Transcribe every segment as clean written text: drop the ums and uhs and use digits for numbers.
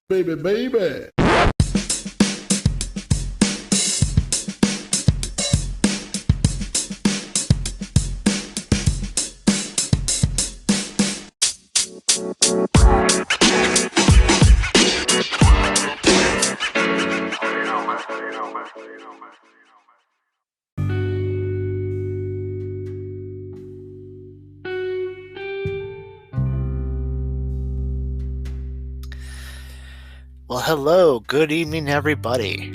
Baby, baby. Well, hello, good evening, everybody.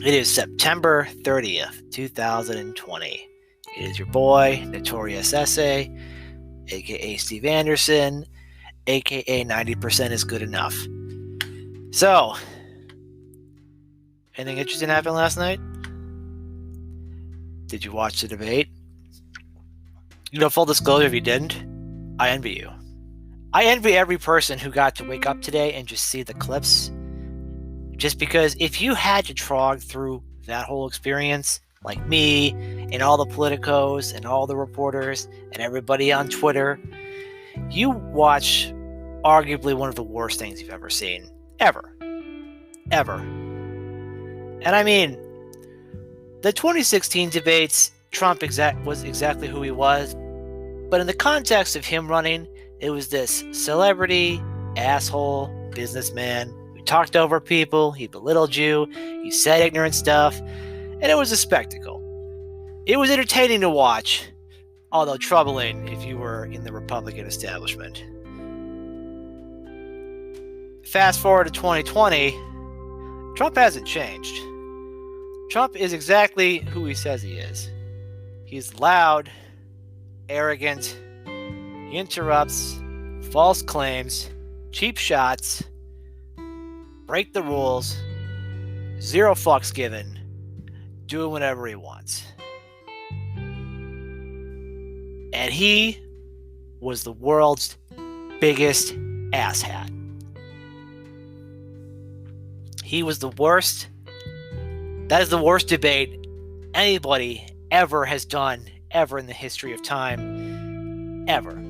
It is September 30th, 2020. It is your boy, NotoriousSA, aka Steve Anderson, aka 90% is good enough. So, anything interesting happened last night? Did you watch the debate? Full disclosure, if you didn't, I envy you. I envy every person who got to wake up today and just see the clips. Just because if you had to trog through that whole experience, like me and all the politicos and all the reporters and everybody on Twitter, you watch arguably one of the worst things you've ever seen. Ever. And I mean, the 2016 debates, Trump was exactly who he was. But in the context of him running, it was this celebrity, asshole, businessman who talked over people, he belittled you, he said ignorant stuff, and it was a spectacle. It was entertaining to watch, although troubling if you were in the Republican establishment. Fast forward to 2020, Trump hasn't changed. Trump is exactly who he says he is. He's loud, arrogant, he interrupts, false claims, cheap shots, break the rules, zero fucks given, doing whatever he wants. And he was the world's biggest asshat. He was the worst. That is the worst debate anybody ever has done, ever in the history of time, ever.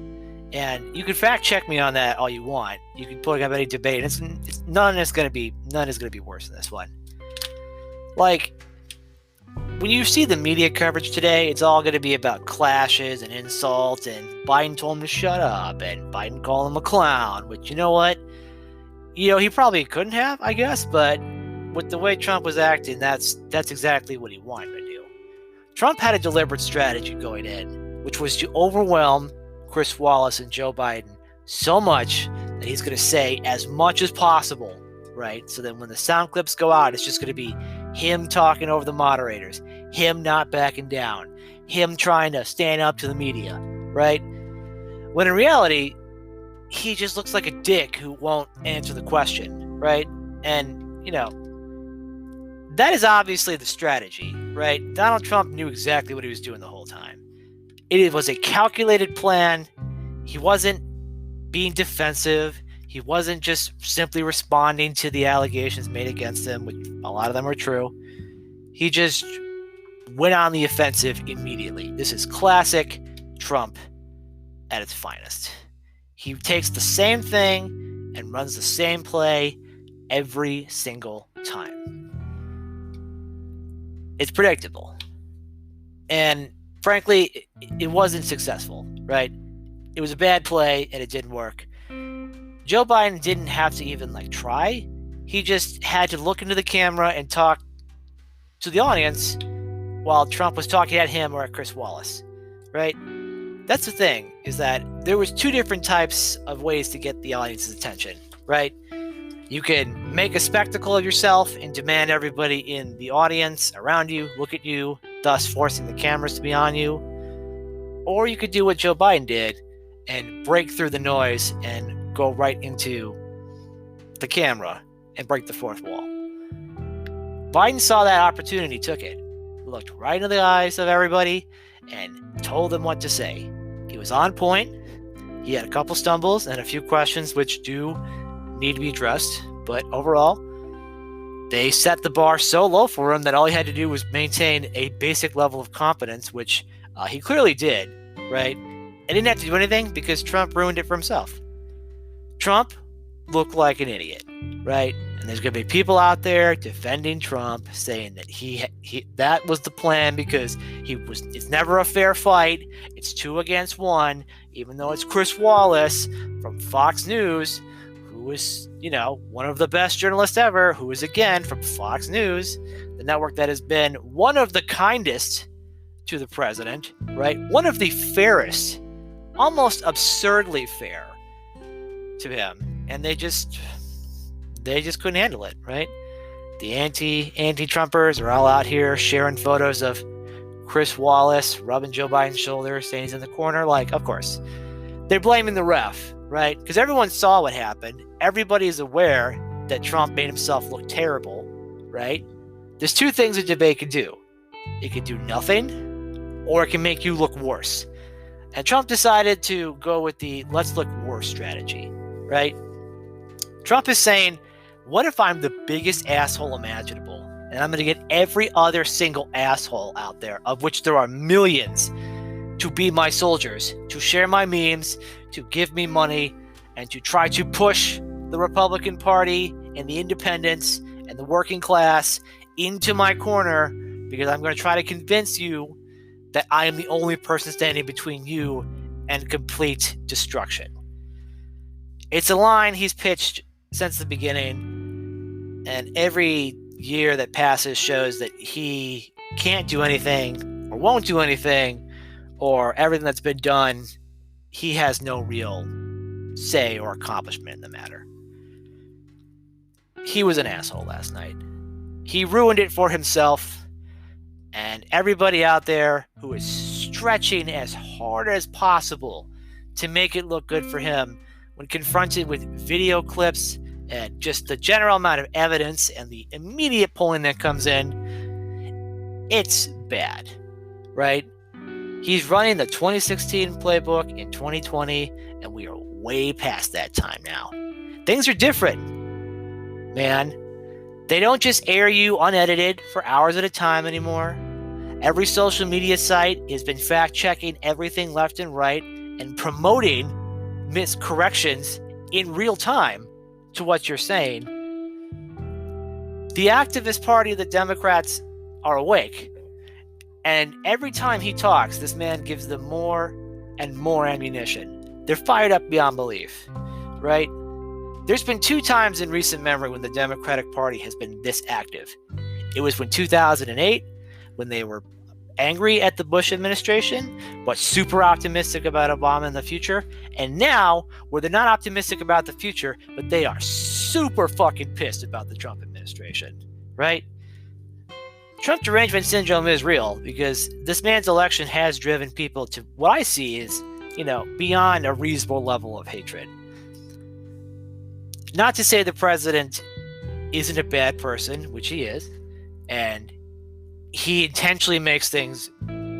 And you can fact check me on that all you want. You can put up any debate. None is going to be worse than this one. Like, when you see the media coverage today, it's all going to be about clashes and insults, and Biden told him to shut up, and Biden called him a clown. Which, you know what? He probably couldn't have, I guess. But with the way Trump was acting, that's exactly what he wanted to do. Trump had a deliberate strategy going in, which was to overwhelm Chris Wallace and Joe Biden so much that he's going to say as much as possible, right? So that when the sound clips go out, it's just going to be him talking over the moderators, him not backing down, him trying to stand up to the media, right? When in reality, he just looks like a dick who won't answer the question, right? And, that is obviously the strategy, right? Donald Trump knew exactly what he was doing the whole time. It was a calculated plan. He wasn't being defensive. He wasn't just simply responding to the allegations made against him, which a lot of them are true. He just went on the offensive immediately. This is classic Trump at its finest. He takes the same thing and runs the same play every single time. It's predictable. And frankly, it wasn't successful, right? It was a bad play and it didn't work. Joe Biden didn't have to even try. He just had to look into the camera and talk to the audience while Trump was talking at him or at Chris Wallace, right? That's the thing, is that there was two different types of ways to get the audience's attention, right? You can make a spectacle of yourself and demand everybody in the audience around you look at you, thus forcing the cameras to be on you. Or you could do what Joe Biden did and break through the noise and go right into the camera and break the fourth wall. Biden saw that opportunity, took it, looked right into the eyes of everybody, and told them what to say. He was on point. He had a couple stumbles and a few questions which do need to be addressed, but overall, they set the bar so low for him that all he had to do was maintain a basic level of competence, which he clearly did, right? And didn't have to do anything because Trump ruined it for himself. Trump look like an idiot, right? And there's going to be people out there defending Trump, saying that he that was the plan because it's never a fair fight. It's 2 against 1, even though it's Chris Wallace from Fox News, who is, one of the best journalists ever, who is again from Fox News, the network that has been one of the kindest to the president, right? One of the fairest, almost absurdly fair to him. And they just couldn't handle it, right? The anti-Trumpers are all out here sharing photos of Chris Wallace rubbing Joe Biden's shoulder, saying he's in the corner. Like, of course, they're blaming the ref, right? Because everyone saw what happened. Everybody is aware that Trump made himself look terrible, right? There's 2 things a debate can do. It can do nothing, or it can make you look worse. And Trump decided to go with the let's look worse strategy, right? Trump is saying, what if I'm the biggest asshole imaginable? And I'm going to get every other single asshole out there, of which there are millions, to be my soldiers, to share my memes, to give me money, and to try to push the Republican Party and the independents and the working class into my corner, because I'm going to try to convince you that I am the only person standing between you and complete destruction. It's a line he's pitched since the beginning, and every year that passes shows that he can't do anything or won't do anything, or everything that's been done, he has no real say or accomplishment in the matter. He was an asshole last night. He ruined it for himself, and everybody out there who is stretching as hard as possible to make it look good for him when confronted with video clips and just the general amount of evidence and the immediate polling that comes in, it's bad, right? He's running the 2016 playbook in 2020, and we are way past that time now. Things are different, man. They don't just air you unedited for hours at a time anymore. Every social media site has been fact-checking everything left and right and promoting miscorrections in real time to what you're saying. The activist party of the Democrats are awake. And every time he talks, this man gives them more and more ammunition. They're fired up beyond belief, right? There's been 2 times in recent memory when the Democratic Party has been this active. It was when 2008, when they were angry at the Bush administration, but super optimistic about Obama in the future. And now, where they're not optimistic about the future, but they are super fucking pissed about the Trump administration, right? Trump derangement syndrome is real, because this man's election has driven people to what I see is, beyond a reasonable level of hatred. Not to say the president isn't a bad person, which he is, and he intentionally makes things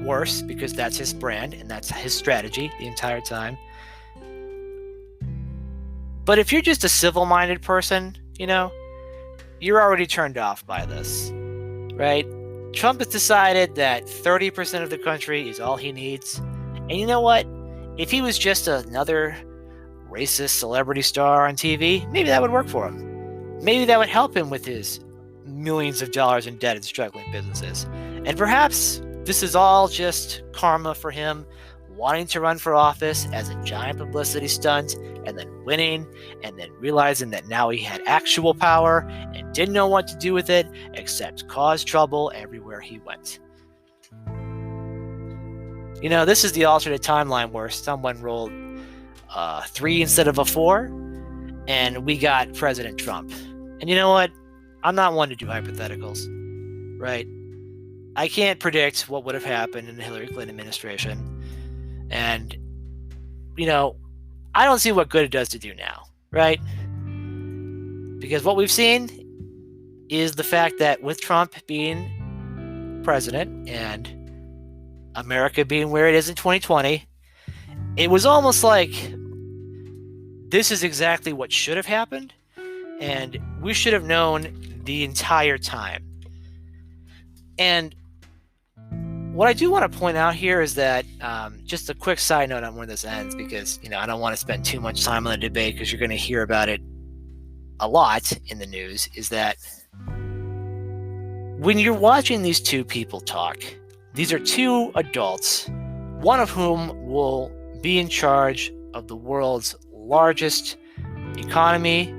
worse because that's his brand and that's his strategy the entire time. But if you're just a civil-minded person, you're already turned off by this, right? Trump has decided that 30% of the country is all he needs. And you know what? If he was just another racist celebrity star on TV, maybe that would work for him. Maybe that would help him with his millions of dollars in debt and struggling businesses. And perhaps this is all just karma for him wanting to run for office as a giant publicity stunt, and then winning, and then realizing that now he had actual power and didn't know what to do with it except cause trouble everywhere he went. This is the alternate timeline where someone rolled 3 instead of a 4, and we got President Trump. And you know what? I'm not one to do hypotheticals, right? I can't predict what would have happened in the Hillary Clinton administration. And, I don't see what good it does to do now, right? Because what we've seen is the fact that with Trump being president and America being where it is in 2020, it was almost like this is exactly what should have happened, and we should have known the entire time. And what I do want to point out here is that just a quick side note on where this ends, because I don't want to spend too much time on the debate, because you're going to hear about it a lot in the news is that when you're watching these two people talk, these are two adults, one of whom will be in charge of the world's largest economy,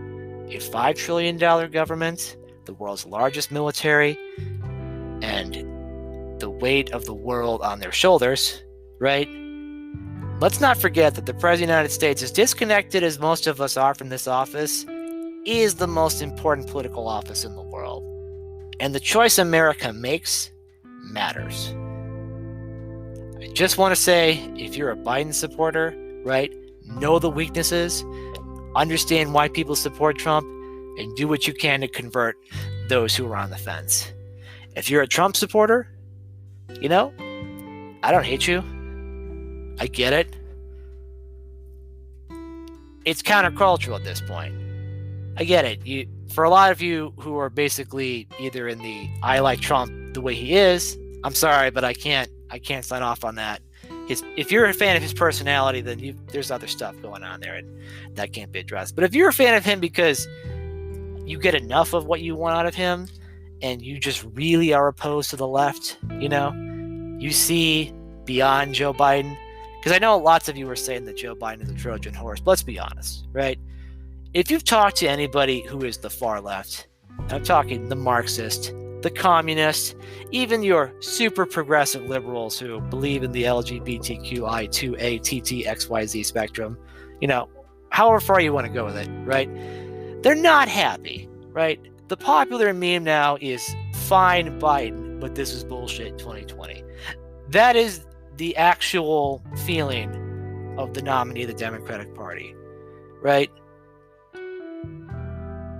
a $5 trillion government, the world's largest military, and the weight of the world on their shoulders, right? Let's not forget that the President of the United States, as disconnected as most of us are from this office, is the most important political office in the world. And the choice America makes matters. I just want to say, if you're a Biden supporter, right, know the weaknesses, understand why people support Trump, and do what you can to convert those who are on the fence. If you're a Trump supporter, you know, I don't hate you. I get it. It's countercultural at this point. I get it. For a lot of you who are basically either in the I like Trump the way he is, I'm sorry, but I can't sign off on that. If you're a fan of his personality, then there's other stuff going on there, and that can't be addressed. But if you're a fan of him because you get enough of what you want out of him, and you just really are opposed to the left, you see beyond Joe Biden. Because I know lots of you are saying that Joe Biden is a Trojan horse, but let's be honest, right? If you've talked to anybody who is the far left, and I'm talking the Marxist, the communist, even your super progressive liberals who believe in the LGBTQI2A/TTXYZ spectrum, however far you want to go with it, right? They're not happy, right? The popular meme now is fine Biden, but this is bullshit 2020. That is the actual feeling of the nominee of the Democratic Party, right?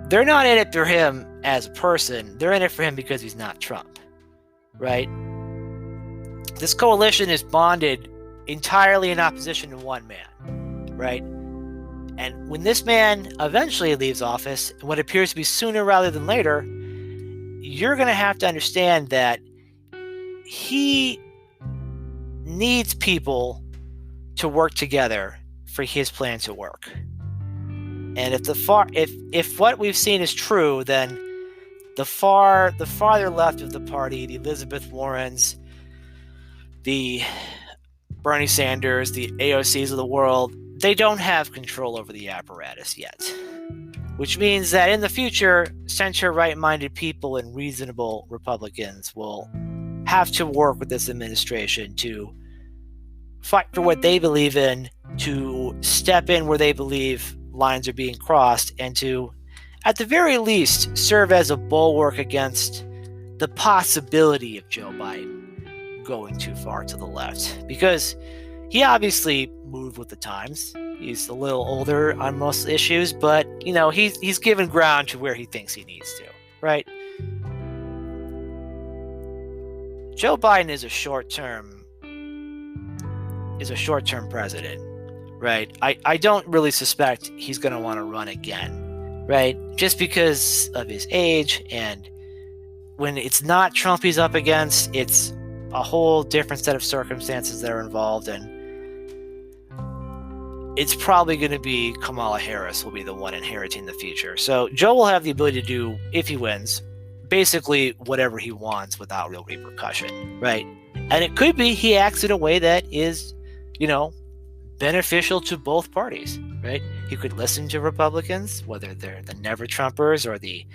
They're not in it for him as a person. They're in it for him because he's not Trump, right? This coalition is bonded entirely in opposition to one man, right? And when this man eventually leaves office, what appears to be sooner rather than later, you're going to have to understand that he needs people to work together for his plan to work. And if what we've seen is true, then the farther left of the party, the Elizabeth Warrens, the Bernie Sanders, the AOCs of the world, they don't have control over the apparatus yet. Which means that in the future, center right-minded people and reasonable Republicans will have to work with this administration to fight for what they believe in, to step in where they believe lines are being crossed, and to, at the very least, serve as a bulwark against the possibility of Joe Biden going too far to the left. Because he obviously moved with the times. He's a little older on most issues, but, he's given ground to where he thinks he needs to, right? Joe Biden is a short-term president, right? I don't really suspect he's going to want to run again, right? Just because of his age, and when it's not Trump he's up against, it's a whole different set of circumstances that are involved, and it's probably going to be Kamala Harris will be the one inheriting the future. So Joe will have the ability to do, if he wins, basically whatever he wants without real repercussion, right? And it could be he acts in a way that is, beneficial to both parties, right? He could listen to Republicans, whether they're the never Trumpers or the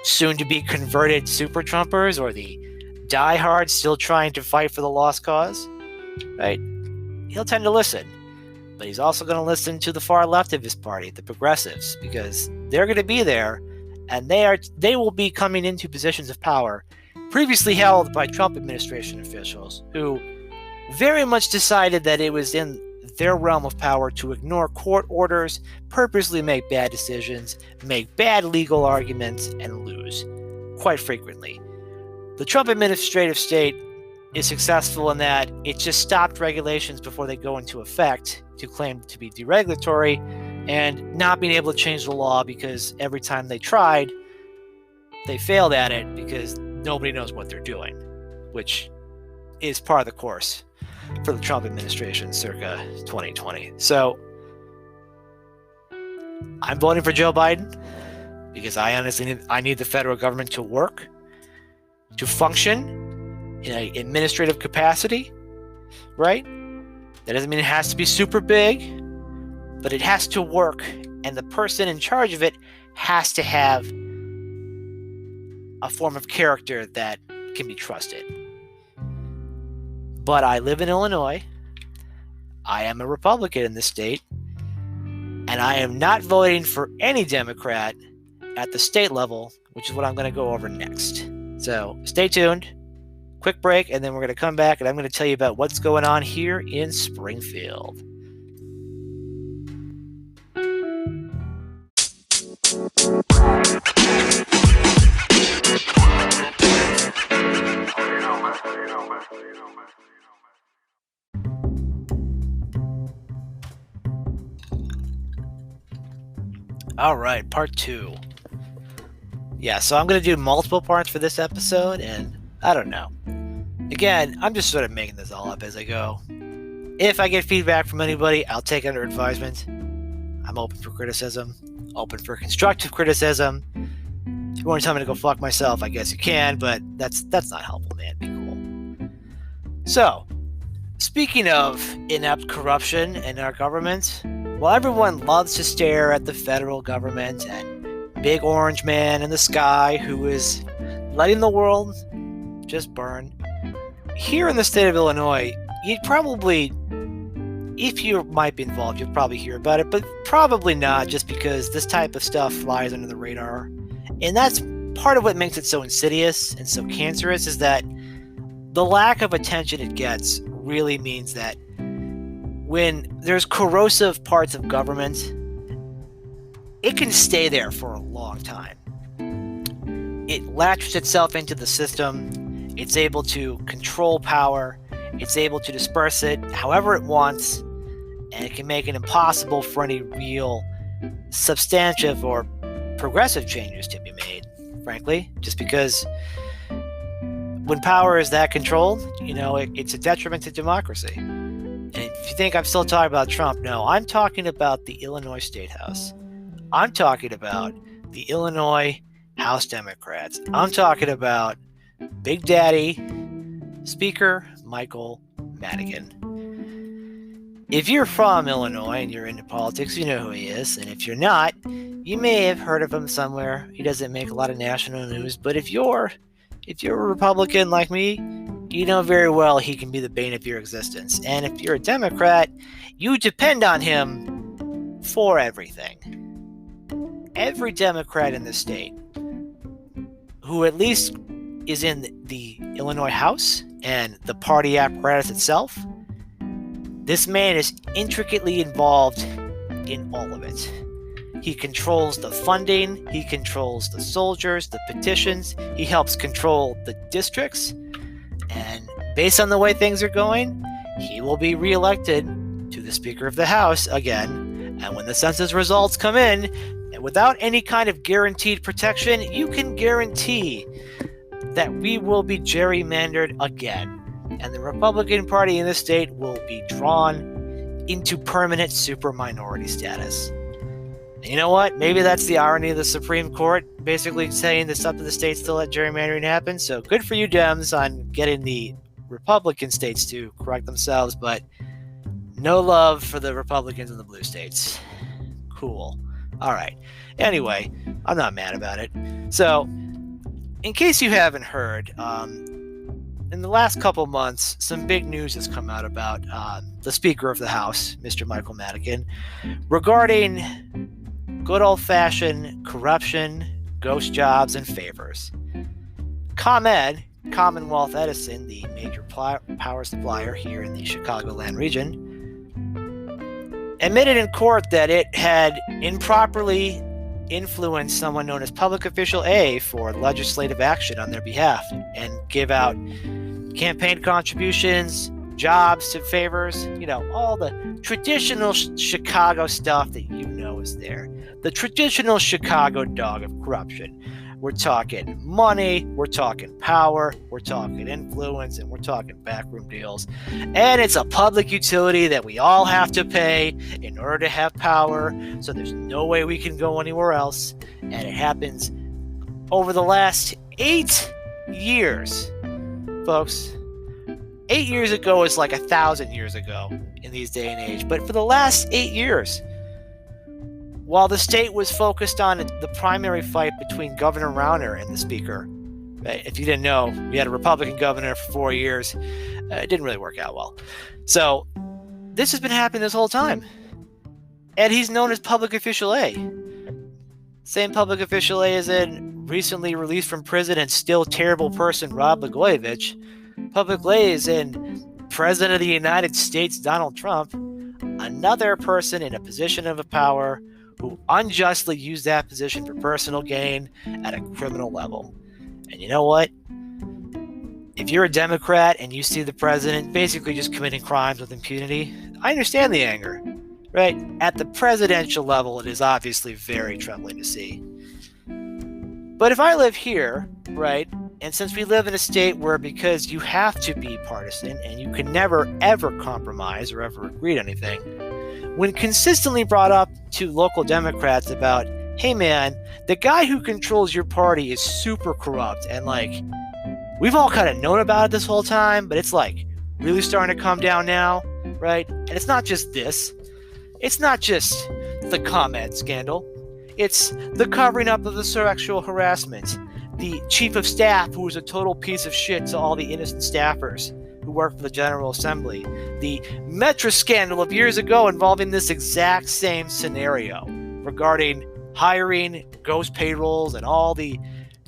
soon-to-be converted super Trumpers or the diehards still trying to fight for the lost cause, right? He'll tend to listen. But he's also going to listen to the far left of his party, the progressives, because they're going to be there, and they will be coming into positions of power previously held by Trump administration officials who very much decided that it was in their realm of power to ignore court orders, purposely make bad decisions, make bad legal arguments, and lose, quite frequently. The Trump administrative state is successful in that it just stopped regulations before they go into effect to claim to be deregulatory, and not being able to change the law because every time they tried, they failed at it because nobody knows what they're doing, which is part of the course for the Trump administration circa 2020. So I'm voting for Joe Biden because I need the federal government to work, to function in an administrative capacity, right? That doesn't mean it has to be super big, but it has to work, and the person in charge of it has to have a form of character that can be trusted. But I live in Illinois. I am a Republican in this state, and I am not voting for any Democrat at the state level, which is what I'm going to go over next. So stay tuned. Quick break, and then we're going to come back, and I'm going to tell you about what's going on here in Springfield. All right, part 2. Yeah, so I'm going to do multiple parts for this episode, and I don't know. Again, I'm just sort of making this all up as I go. If I get feedback from anybody, I'll take it under advisement. I'm open for criticism, open for constructive criticism. If you want to tell me to go fuck myself, I guess you can, but that's not helpful, man. Be cool. So, speaking of inept corruption in our government, while everyone loves to stare at the federal government and big orange man in the sky who is letting the world just burn, here in the state of Illinois, you'd probably, if you might be involved, you'd probably hear about it, but probably not, just because this type of stuff flies under the radar. And that's part of what makes it so insidious and so cancerous, is that the lack of attention it gets really means that when there's corrosive parts of government, it can stay there for a long time. It latches itself into the system. It's able to control power. It's able to disperse it however it wants, and it can make it impossible for any real substantive or progressive changes to be made, frankly, just because when power is that controlled, it's a detriment to democracy. And if you think I'm still talking about Trump, no, I'm talking about the Illinois State House. I'm talking about the Illinois House Democrats. I'm talking about Big Daddy, Speaker Michael Madigan. If you're from Illinois and you're into politics, you know who he is. And if you're not, you may have heard of him somewhere. He doesn't make a lot of national news. But if you're a Republican like me, you know very well he can be the bane of your existence. And if you're a Democrat, you depend on him for everything. Every Democrat in the state who at least is in the Illinois House and the party apparatus itself, this man is intricately involved in all of it. He controls the funding, he controls the soldiers, the petitions, he helps control the districts, and based on the way things are going, he will be reelected to the Speaker of the House again. And when the census results come in, and without any kind of guaranteed protection, you can guarantee that we will be gerrymandered again. And the Republican Party in the state will be drawn into permanent super minority status. And you know what? Maybe that's the irony of the Supreme Court, basically saying it's up to the states to let gerrymandering happen. So good for you, Dems, on getting the Republican states to correct themselves, but no love for the Republicans in the blue states. Cool. All right. Anyway, I'm not mad about it. So, in case you haven't heard, in the last couple months, some big news has come out about the Speaker of the House, Mr. Michael Madigan, regarding good old-fashioned corruption, ghost jobs, and favors. ComEd, Commonwealth Edison, the major power supplier here in the Chicagoland region, admitted in court that it had improperly influenced someone known as Public Official A for legislative action on their behalf and give out campaign contributions, jobs to favors, all the traditional Chicago stuff that is there. The traditional Chicago dog of corruption. We're talking money, we're talking power, we're talking influence, and we're talking backroom deals. And it's a public utility that we all have to pay in order to have power, so there's no way we can go anywhere else. And it happens over the last 8 years, folks. 8 years ago is like 1,000 years ago in these day and age. But for the last 8 years, while the state was focused on the primary fight between Governor Rauner and the Speaker, right? If you didn't know, we had a Republican governor for 4 years. It didn't really work out well. So this has been happening this whole time. And he's known as Public Official A. Same Public Official A as in recently released from prison and still terrible person Rod Blagojevich. Public A is in President of the United States Donald Trump, another person in a position of power who unjustly used that position for personal gain at a criminal level. And you know what? If you're a Democrat and you see the president basically just committing crimes with impunity, I understand the anger, right? At the presidential level, it is obviously very troubling to see. But if I live here, right, and since we live in a state where because you have to be partisan and you can never, ever compromise or ever agree to anything, when consistently brought up to local Democrats about, hey man, the guy who controls your party is super corrupt and like, we've all kind of known about it this whole time, but it's like really starting to come down now, right? And it's not just this. It's not just the ComEd scandal. It's the covering up of the sexual harassment, the chief of staff who was a total piece of shit to all the innocent staffers who work for the General Assembly, the Metro scandal of years ago involving this exact same scenario regarding hiring, ghost payrolls, and all the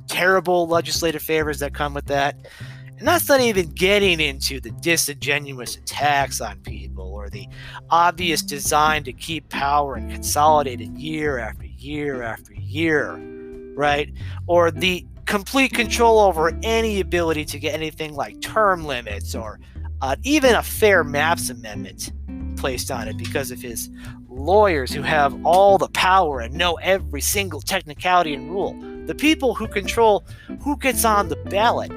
terrible legislative favors that come with that. And that's not even getting into the disingenuous attacks on people or the obvious design to keep power and consolidate it year after year after year, right? Or the complete control over any ability to get anything like term limits or even a fair maps amendment placed on it because of his lawyers who have all the power and know every single technicality and rule. The people who control who gets on the ballot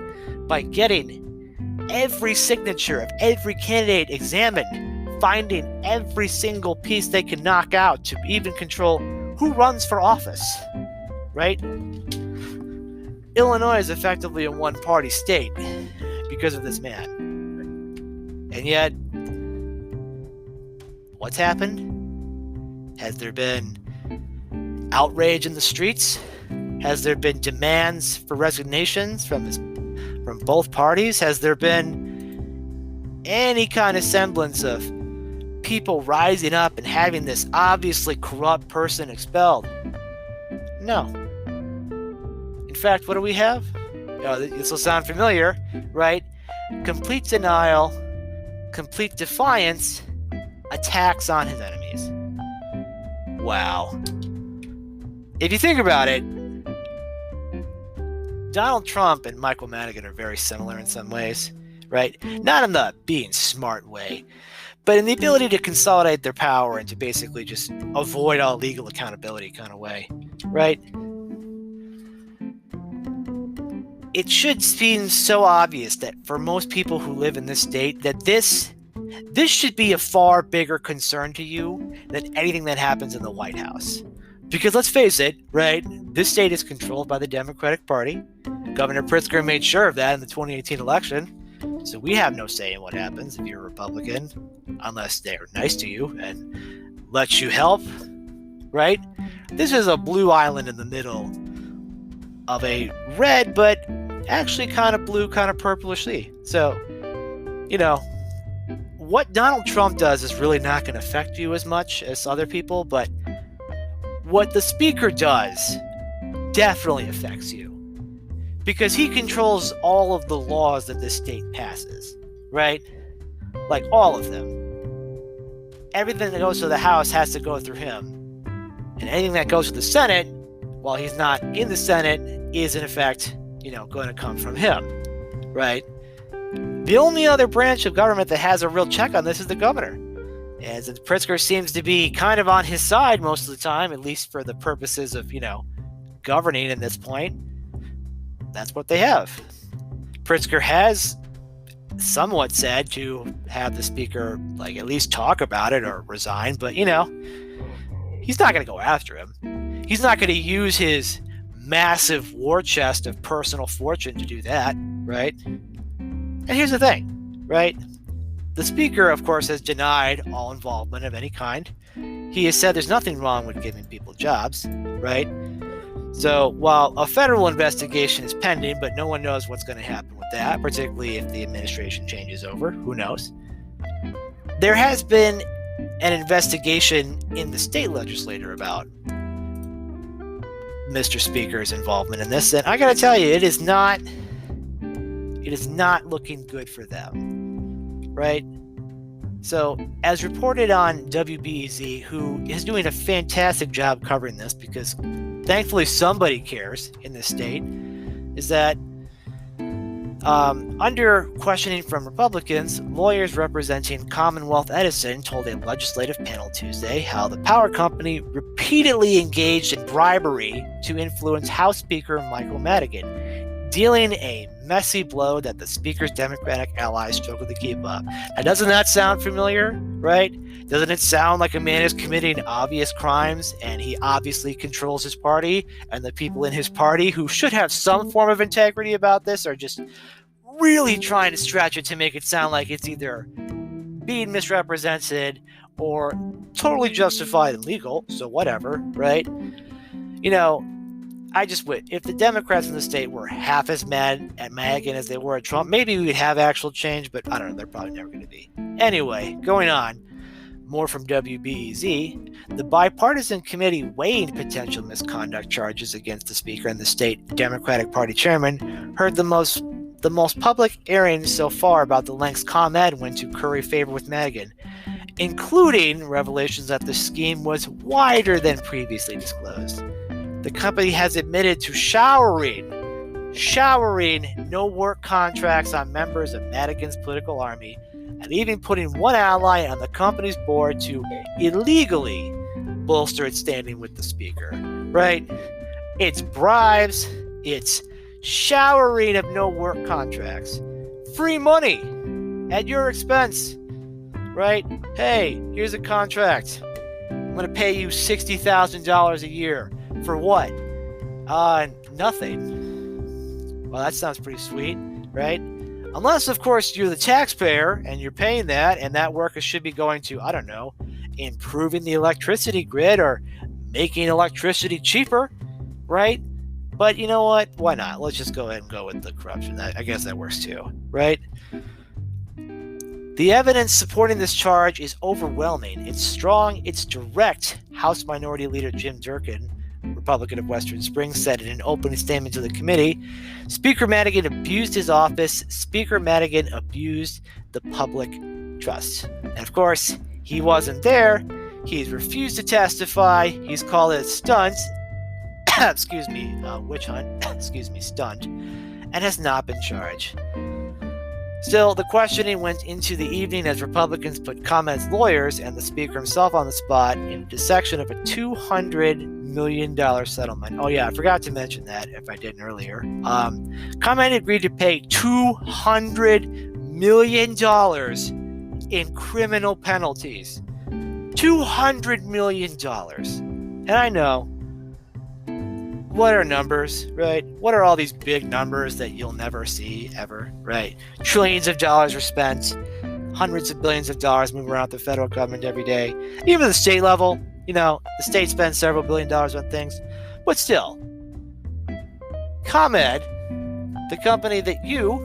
by getting every signature of every candidate examined, finding every single piece they can knock out to even control who runs for office, right? Illinois is effectively a one-party state because of this man. And yet, what's happened? Has there been outrage in the streets? Has there been demands for resignations from both parties? Has there been any kind of semblance of people rising up and having this obviously corrupt person expelled? No. In fact, what do we have? This will sound familiar, right? Complete denial, complete defiance, attacks on his enemies. Wow. If you think about it, Donald Trump and Michael Madigan are very similar in some ways, right? Not in the being smart way, but in the ability to consolidate their power and to basically just avoid all legal accountability kind of way, right? It should seem so obvious that for most people who live in this state that this should be a far bigger concern to you than anything that happens in the White House. Because let's face it, right? This state is controlled by the Democratic Party. Governor Pritzker made sure of that in the 2018 election. So we have no say in what happens if you're a Republican, unless they're nice to you and let you help, right? This is a blue island in the middle of a red, but actually kind of blue, kind of purplish sea. So, you know, what Donald Trump does is really not going to affect you as much as other people, but what the speaker does definitely affects you because he controls all of the laws that this state passes, right? Like all of them. Everything that goes to the House has to go through him. And anything that goes to the Senate, while he's not in the Senate, is in effect, going to come from him, right? The only other branch of government that has a real check on this is the governor. And since Pritzker seems to be kind of on his side most of the time, at least for the purposes of, governing at this point, that's what they have. Pritzker has somewhat said to have the speaker like at least talk about it or resign, but he's not going to go after him. He's not going to use his massive war chest of personal fortune to do that, right? And here's the thing, right? The speaker, of course, has denied all involvement of any kind. He has said there's nothing wrong with giving people jobs, right? So while a federal investigation is pending, but no one knows what's going to happen with that, particularly if the administration changes over, who knows? There has been an investigation in the state legislature about Mr. Speaker's involvement in this, and I got to tell you, it is not looking good for them, right? So, as reported on WBEZ, who is doing a fantastic job covering this because thankfully somebody cares in this state, is that under questioning from Republicans, lawyers representing Commonwealth Edison told a legislative panel Tuesday how the power company repeatedly engaged in bribery to influence House Speaker Michael Madigan, dealing a messy blow that the Speaker's Democratic allies struggled to keep up. Now, doesn't that sound familiar, right? Doesn't it sound like a man is committing obvious crimes and he obviously controls his party, and the people in his party who should have some form of integrity about this are just really trying to stretch it to make it sound like it's either being misrepresented or totally justified and legal, so whatever, right? If the Democrats in the state were half as mad at Madigan as they were at Trump, maybe we would have actual change, but I don't know, they're probably never going to be. Anyway, going on, more from WBEZ, the bipartisan committee weighing potential misconduct charges against the Speaker and the state Democratic Party chairman heard the most public airing so far about the lengths ComEd went to curry favor with Madigan, including revelations that the scheme was wider than previously disclosed. The company has admitted to showering no-work contracts on members of Madigan's political army, and even putting one ally on the company's board to illegally bolster its standing with the Speaker, right? It's bribes, it's showering of no-work contracts, free money at your expense, right? Hey, here's a contract. I'm going to pay you $60,000 a year. For what? Nothing. Well, that sounds pretty sweet, right? Unless, of course, you're the taxpayer and you're paying that, and that work should be going to, I don't know, improving the electricity grid or making electricity cheaper, right? But you know what? Why not? Let's just go ahead and go with the corruption. I guess that works too, right? The evidence supporting this charge is overwhelming. It's strong. It's direct. House Minority Leader Jim Durkin, Republican of Western Springs, said in an opening statement to the committee, Speaker Madigan abused his office. Speaker Madigan abused the public trust. And of course, he wasn't there. He's refused to testify. He's called it a stunt. Witch hunt. Stunt. And has not been charged. Still, the questioning went into the evening as Republicans put ComEd's lawyers and the Speaker himself on the spot in dissection of a $200 million settlement. Oh yeah, I forgot to mention that if I didn't earlier. ComEd agreed to pay $200 million in criminal penalties. $200 million. And I know, what are numbers, right? What are all these big numbers that you'll never see ever, right? Trillions of dollars are spent, hundreds of billions of dollars move around the federal government every day. Even at the state level, the state spends several $1 billion on things. But still, ComEd, the company that you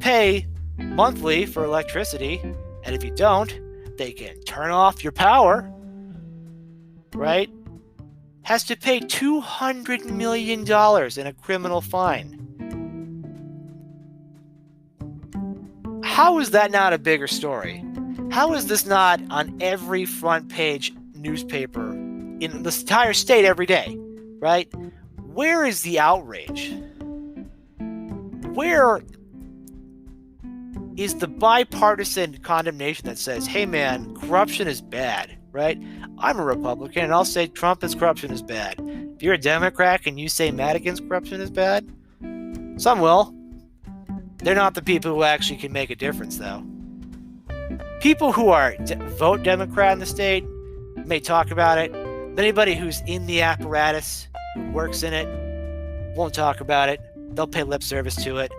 pay monthly for electricity, and if you don't, they can turn off your power, right? Has to pay $200 million in a criminal fine. How is that not a bigger story? How is this not on every front page newspaper in the entire state every day, right? Where is the outrage? Where is the bipartisan condemnation that says, hey man, corruption is bad, right? I'm a Republican and I'll say Trump's corruption is bad. If you're a Democrat and you say Madigan's corruption is bad, Some will. They're not the people who actually can make a difference, though. People who vote Democrat in the state may talk about it, but anybody who's in the apparatus, who works in it, won't talk about it. They'll pay lip service to it.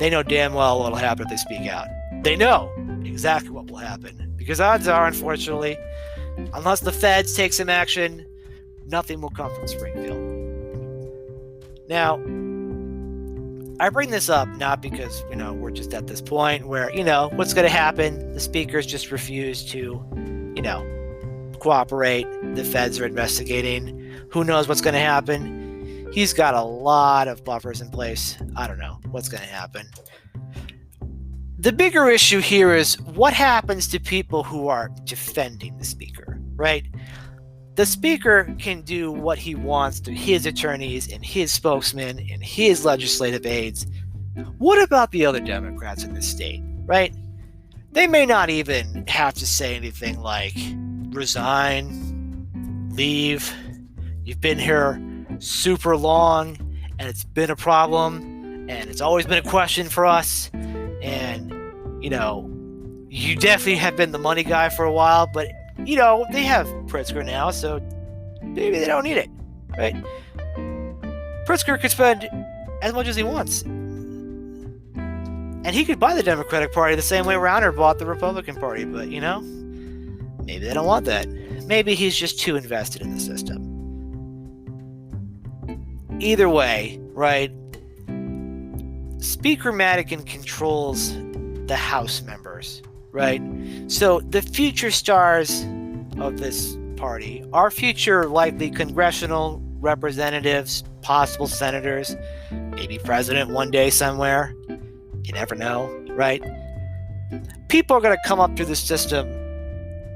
They know damn well what'll happen if they speak out. They know exactly what will happen. Because odds are, unfortunately, unless the feds take some action, nothing will come from Springfield. Now, I bring this up not because, we're just at this point where, what's going to happen? The speakers just refuse to, cooperate. The feds are investigating. Who knows what's going to happen? He's got a lot of buffers in place. I don't know what's going to happen. The bigger issue here is what happens to people who are defending the speaker, right? The speaker can do what he wants to his attorneys and his spokesmen and his legislative aides. What about the other Democrats in the state, right? They may not even have to say anything like resign, leave, you've been here super long and it's been a problem and it's always been a question for us, and you definitely have been the money guy for a while, but they have Pritzker now, so maybe they don't need it, right? Pritzker could spend as much as he wants, and he could buy the Democratic Party the same way Rauner bought the Republican Party, but maybe they don't want that. Maybe he's just too invested in the system. Either way, right? Speaker Madigan controls the House members, right? So the future stars of this party are future likely congressional representatives, possible senators, maybe president one day somewhere. You never know, right? People are going to come up through the system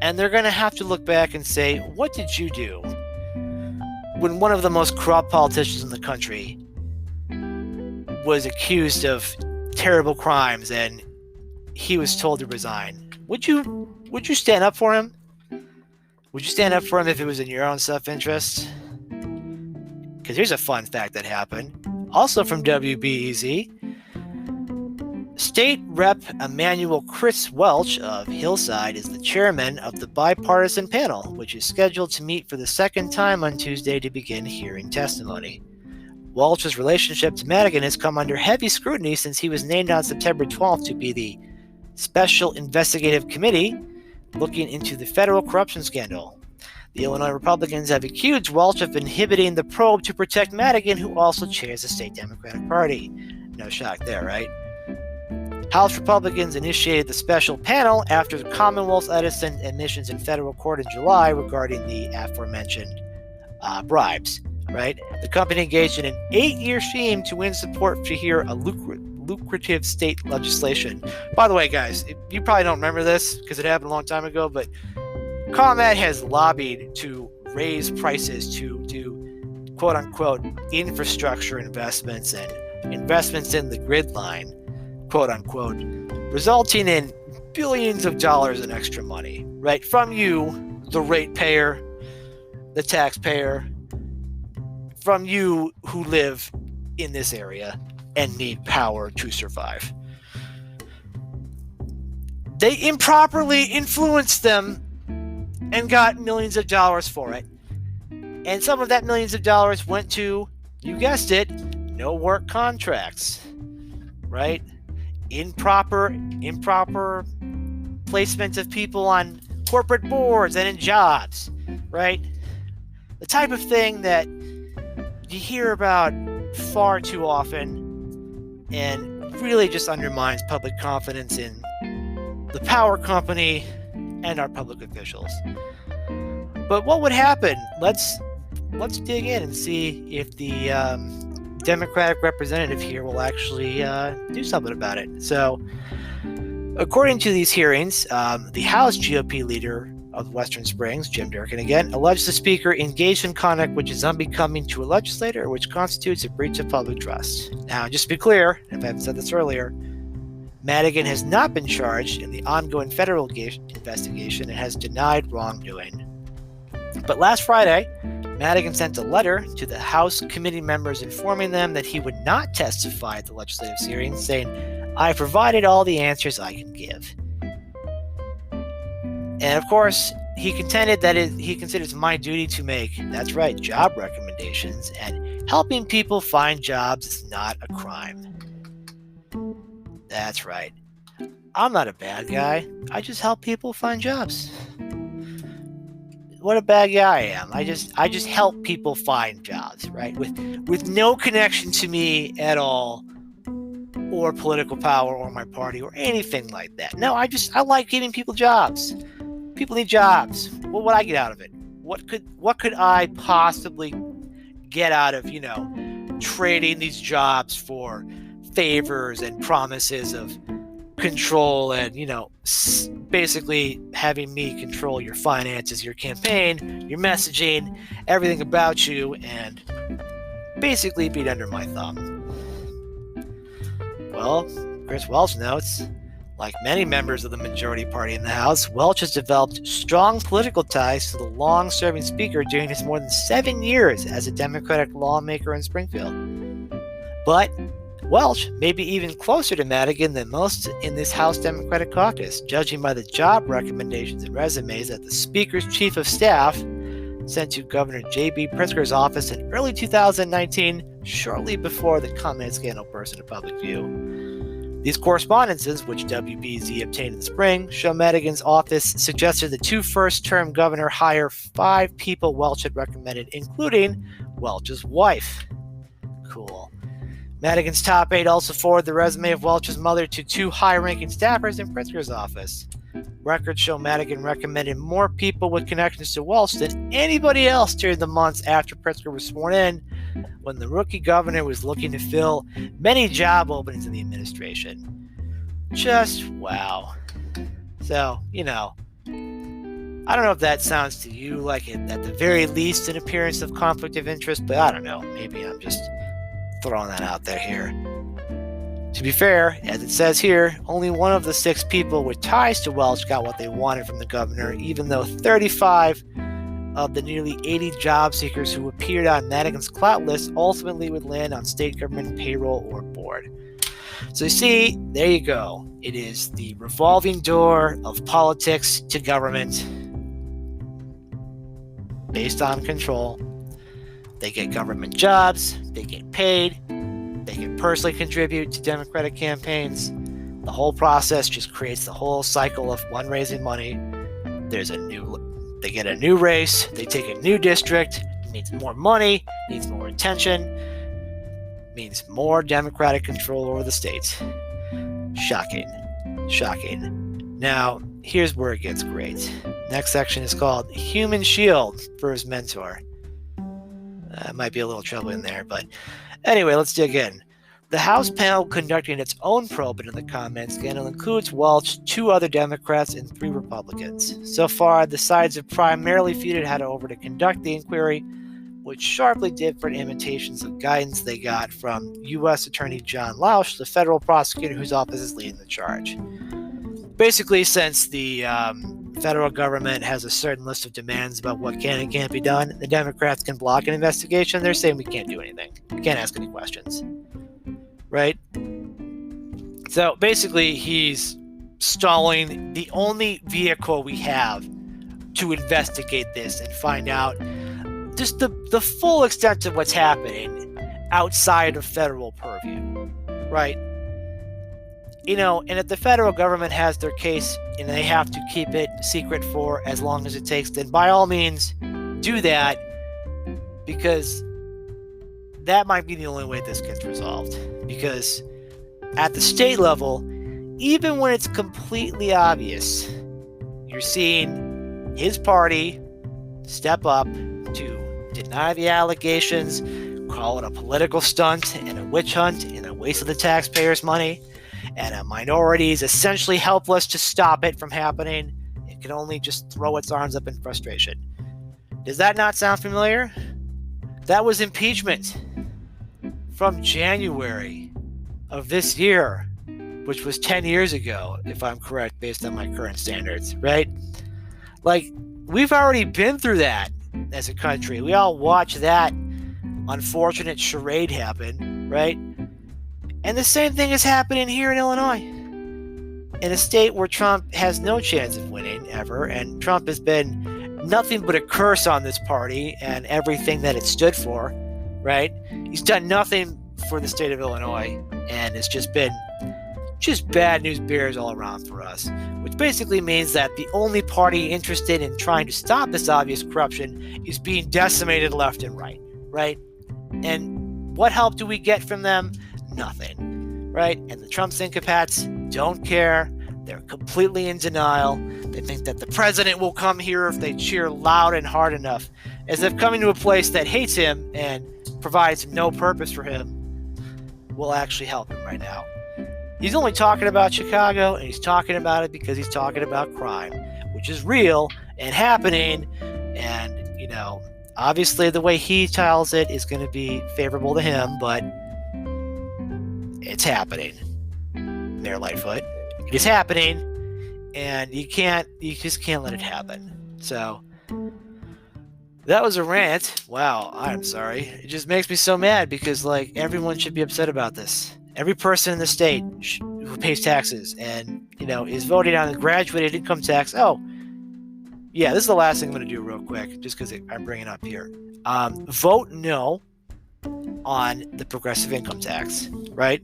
and they're going to have to look back and say, what did you do when one of the most corrupt politicians in the country was accused of terrible crimes and he was told to resign? Would you stand up for him? Would you stand up for him if it was in your own self-interest? Because here's a fun fact that happened. Also from WBEZ. State Rep. Emmanuel Chris Welch of Hillside is the chairman of the bipartisan panel, which is scheduled to meet for the second time on Tuesday to begin hearing testimony. Welch's relationship to Madigan has come under heavy scrutiny since he was named on September 12th to be the Special Investigative Committee looking into the federal corruption scandal. The Illinois Republicans have accused Welch of inhibiting the probe to protect Madigan, who also chairs the state Democratic Party. No shock there, right? House Republicans initiated the special panel after the Commonwealth Edison admissions in federal court in July regarding the aforementioned bribes, right? The company engaged in an 8-year scheme to win support to hear a lucrative state legislation. By the way, guys, you probably don't remember this because it happened a long time ago, but ComEd has lobbied to raise prices to do quote-unquote infrastructure investments and investments in the grid line, quote-unquote, resulting in billions of dollars in extra money, right? From you, the ratepayer, the taxpayer, from you who live in this area and need power to survive. They improperly influenced them and got millions of dollars for it. And some of that millions of dollars went to, you guessed it, no work contracts, right? Improper placements of people on corporate boards and in jobs, right? The type of thing that you hear about far too often and really just undermines public confidence in the power company and our public officials. But what would happen? Let's dig in and see if the Democratic representative here will actually do something about it. So, according to these hearings, the House GOP leader of Western Springs, Jim Durkin again, alleged the speaker engaged in conduct which is unbecoming to a legislator, which constitutes a breach of public trust. Now, just to be clear, if I haven't said this earlier, Madigan has not been charged in the ongoing federal investigation and has denied wrongdoing. But last Friday, Madigan sent a letter to the House committee members informing them that he would not testify at the legislative hearing, saying, "I provided all the answers I can give." And of course, he contended that he considers my duty to make, that's right, job recommendations, and helping people find jobs is not a crime. That's right. I'm not a bad guy. I just help people find jobs. What a bad guy I am. I just help people find jobs, right? With no connection to me at all, or political power, or my party, or anything like that. No, I like giving people jobs. People need jobs. What would I get out of it? What could I possibly get out of, trading these jobs for favors and promises of control and, basically having me control your finances, your campaign, your messaging, everything about you, and basically beat under my thumb. Well, Chris Welch notes, like many members of the majority party in the House, Welch has developed strong political ties to the long-serving Speaker during his more than 7 years as a Democratic lawmaker in Springfield. But Welch may be even closer to Madigan than most in this House Democratic caucus, judging by the job recommendations and resumes that the Speaker's Chief of Staff sent to Governor J.B. Pritzker's office in early 2019, shortly before the comment scandal burst into public view. These correspondences, which WBZ obtained in the spring, show Madigan's office suggested the 2 first-term governor hire 5 people Welch had recommended, including Welch's wife. Cool. Madigan's top aide also forwarded the resume of Welch's mother to 2 high-ranking staffers in Pritzker's office. Records show Madigan recommended more people with connections to Welch than anybody else during the months after Pritzker was sworn in, when the rookie governor was looking to fill many job openings in the administration. Just wow. So, I don't know if that sounds to you like at the very least an appearance of conflict of interest, but I don't know. Maybe I'm just throwing that out there here. To be fair, as it says here, only one of the 6 people with ties to Welch got what they wanted from the governor, even though 35 of the nearly 80 job seekers who appeared on Madigan's clout list ultimately would land on state government payroll or board. So you see, there you go. It is the revolving door of politics to government based on control. They get government jobs, they get paid, they can personally contribute to Democratic campaigns. The whole process just creates the whole cycle of one, raising money. They get a new race, they take a new district, it needs more money, needs more attention, means more Democratic control over the states. Shocking. Now, here's where it gets great. Next section is called Human Shield for his mentor. Might be a little trouble in there, but anyway, let's dig in. The House panel conducting its own probe into the comment scandal includes Welch, 2 other Democrats, and 3 Republicans. So far, the sides have primarily feuded how to conduct the inquiry, which sharply different imitations of guidance they got from U.S. Attorney John Lausch, the federal prosecutor whose office is leading the charge. Basically, since the federal government has a certain list of demands about what can and can't be done, the Democrats can block an investigation. They're saying we can't do anything. We can't ask any questions. Right? So basically, he's stalling the only vehicle we have to investigate this and find out just the full extent of what's happening outside of federal purview. Right? And if the federal government has their case and they have to keep it secret for as long as it takes, then by all means do that, because that might be the only way this gets resolved. Because at the state level, even when it's completely obvious, you're seeing his party step up to deny the allegations, call it a political stunt and a witch hunt and a waste of the taxpayers' money, and a minority is essentially helpless to stop it from happening. It can only just throw its arms up in frustration. Does that not sound familiar? That was impeachment from January of this year, which was 10 years ago, if I'm correct, based on my current standards, right? Like, we've already been through that. as a country. We all watch that unfortunate charade happen, right? And the same thing is happening here in Illinois, in a state where Trump has no chance of winning ever, and Trump has been nothing but a curse on this party and everything that it stood for, right? He's done nothing for the state of Illinois, and it's just been bad news bears all around for us, which basically means that the only party interested in trying to stop this obvious corruption is being decimated left and right, right? And what help do we get from them? Nothing, right? And the Trump sycophants don't care. They're completely in denial. They think that the president will come here if they cheer loud and hard enough, as if coming to a place that hates him and provides no purpose for him will actually help him right now. He's only talking about Chicago, and he's talking about it because he's talking about crime, which is real and happening. And, obviously the way he tells it is going to be favorable to him, but it's happening. Mayor Lightfoot. It is happening, and you just can't let it happen. So that was a rant. Wow, I'm sorry. It just makes me so mad because everyone should be upset about this. Every person in the state who pays taxes and is voting on the graduated income tax. Oh, yeah, this is the last thing I'm going to do real quick, just because I'm bringing it up here. Vote no on the progressive income tax, right?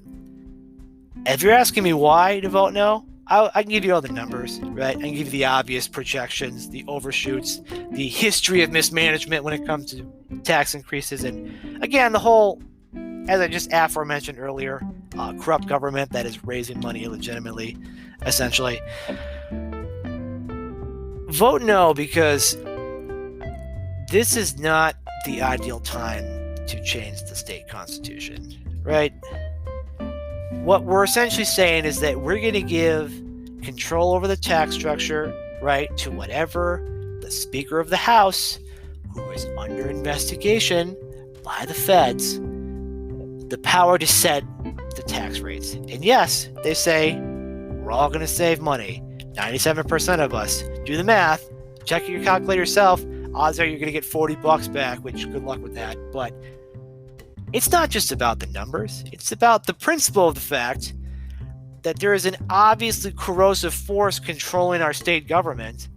If you're asking me why to vote no, I can give you all the numbers, right? I can give you the obvious projections, the overshoots, the history of mismanagement when it comes to tax increases, and again, the whole, as I just aforementioned earlier, corrupt government that is raising money illegitimately, essentially. Vote no, because this is not the ideal time to change the state constitution, right? What we're essentially saying is that we're going to give control over the tax structure, right, to whatever the Speaker of the House, who is under investigation by the feds, the power to set the tax rates. And yes, they say we're all going to save money. 97% of us. Do the math. Check your calculator yourself. Odds are you're going to get $40 back, which good luck with that. But it's not just about the numbers. It's about the principle of the fact that there is an obviously corrosive force controlling our state government,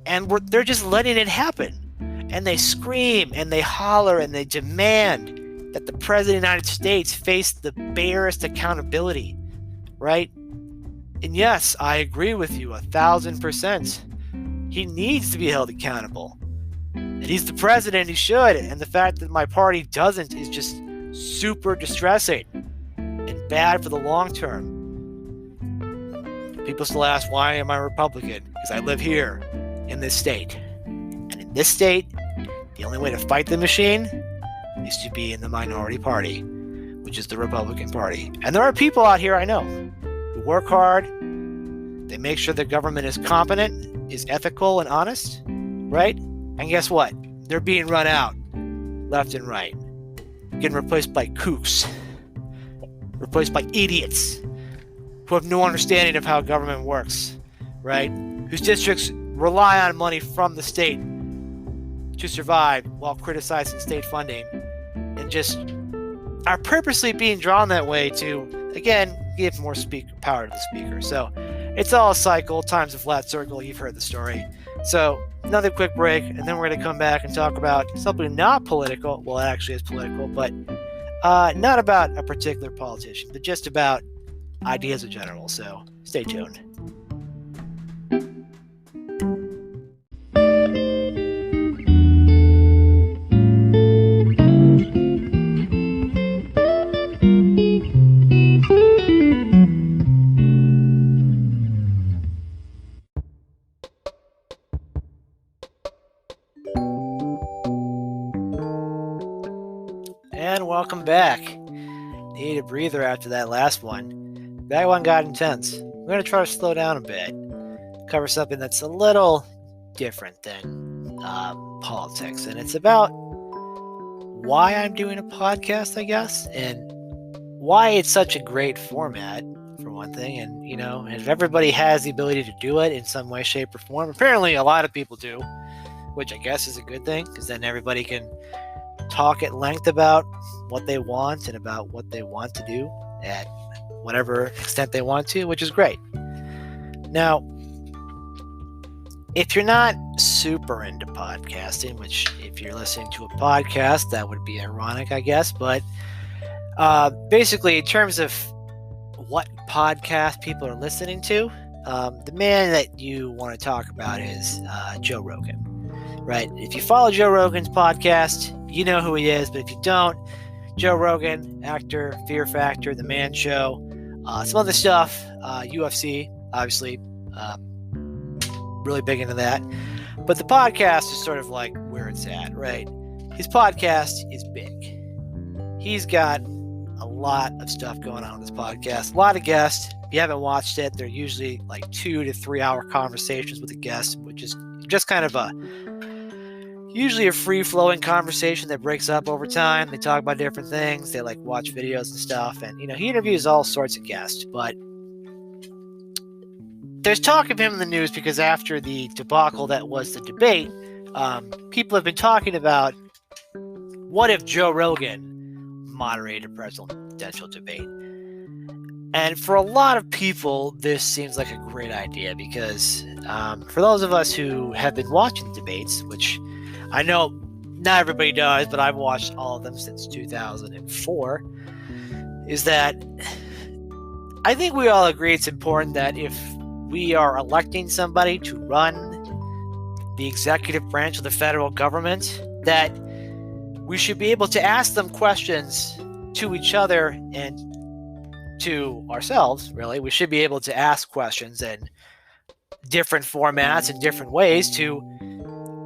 and they're just letting it happen. And they scream and they holler and they demand that the President of the United States face the barest accountability, right? And yes, I agree with you 1,000%. He needs to be held accountable. And he's the president, he should. And the fact that my party doesn't is just super distressing and bad for the long term. People still ask, why am I Republican? Because I live here in this state. And in this state, the only way to fight the machine is to be in the minority party, which is the Republican Party. And there are people out here I know who work hard. They make sure the government is competent, is ethical and honest, right? And guess what? They're being run out left and right, getting replaced by kooks, replaced by idiots who have no understanding of how government works, right? Whose districts rely on money from the state to survive while criticizing state funding, and just are purposely being drawn that way to, again, give more power to the speaker. So it's all a cycle, times a flat circle. You've heard the story. So another quick break, and then we're going to come back and talk about something not political. Well, it actually is political, but not about a particular politician, but just about ideas in general. So stay tuned. And welcome back. Need a breather after that last one. That one got intense. We're going to try to slow down a bit. Cover something that's a little different than politics. And it's about why I'm doing a podcast, I guess, and why it's such a great format, for one thing. And, and if everybody has the ability to do it in some way, shape, or form, apparently a lot of people do. which I guess is a good thing, because then everybody can talk at length about what they want and about what they want to do at whatever extent they want to, which is great. Now, if you're not super into podcasting, which if you're listening to a podcast, that would be ironic, I guess, but basically in terms of what podcast people are listening to, the man that you want to talk about is Joe Rogan, right? If you follow Joe Rogan's podcast, you know who he is, but if you don't, Joe Rogan, actor, Fear Factor, The Man Show, some other stuff, UFC, obviously, really big into that. But the podcast is sort of like where it's at, right? His podcast is big. He's got a lot of stuff going on this podcast, a lot of guests. If you haven't watched it, they're usually like 2 to 3 hour conversations with a guest, which is just kind of usually a free-flowing conversation that breaks up over time. They talk about different things. They like watch videos and stuff. And, he interviews all sorts of guests. But there's talk of him in the news because after the debacle that was the debate, people have been talking about what if Joe Rogan moderated a presidential debate. And for a lot of people, this seems like a great idea because for those of us who have been watching debates, which I know not everybody does, but I've watched all of them since 2004, is that I think we all agree it's important that if we are electing somebody to run the executive branch of the federal government, that we should be able to ask them questions to each other and to ourselves, really. We should be able to ask questions in different formats and different ways to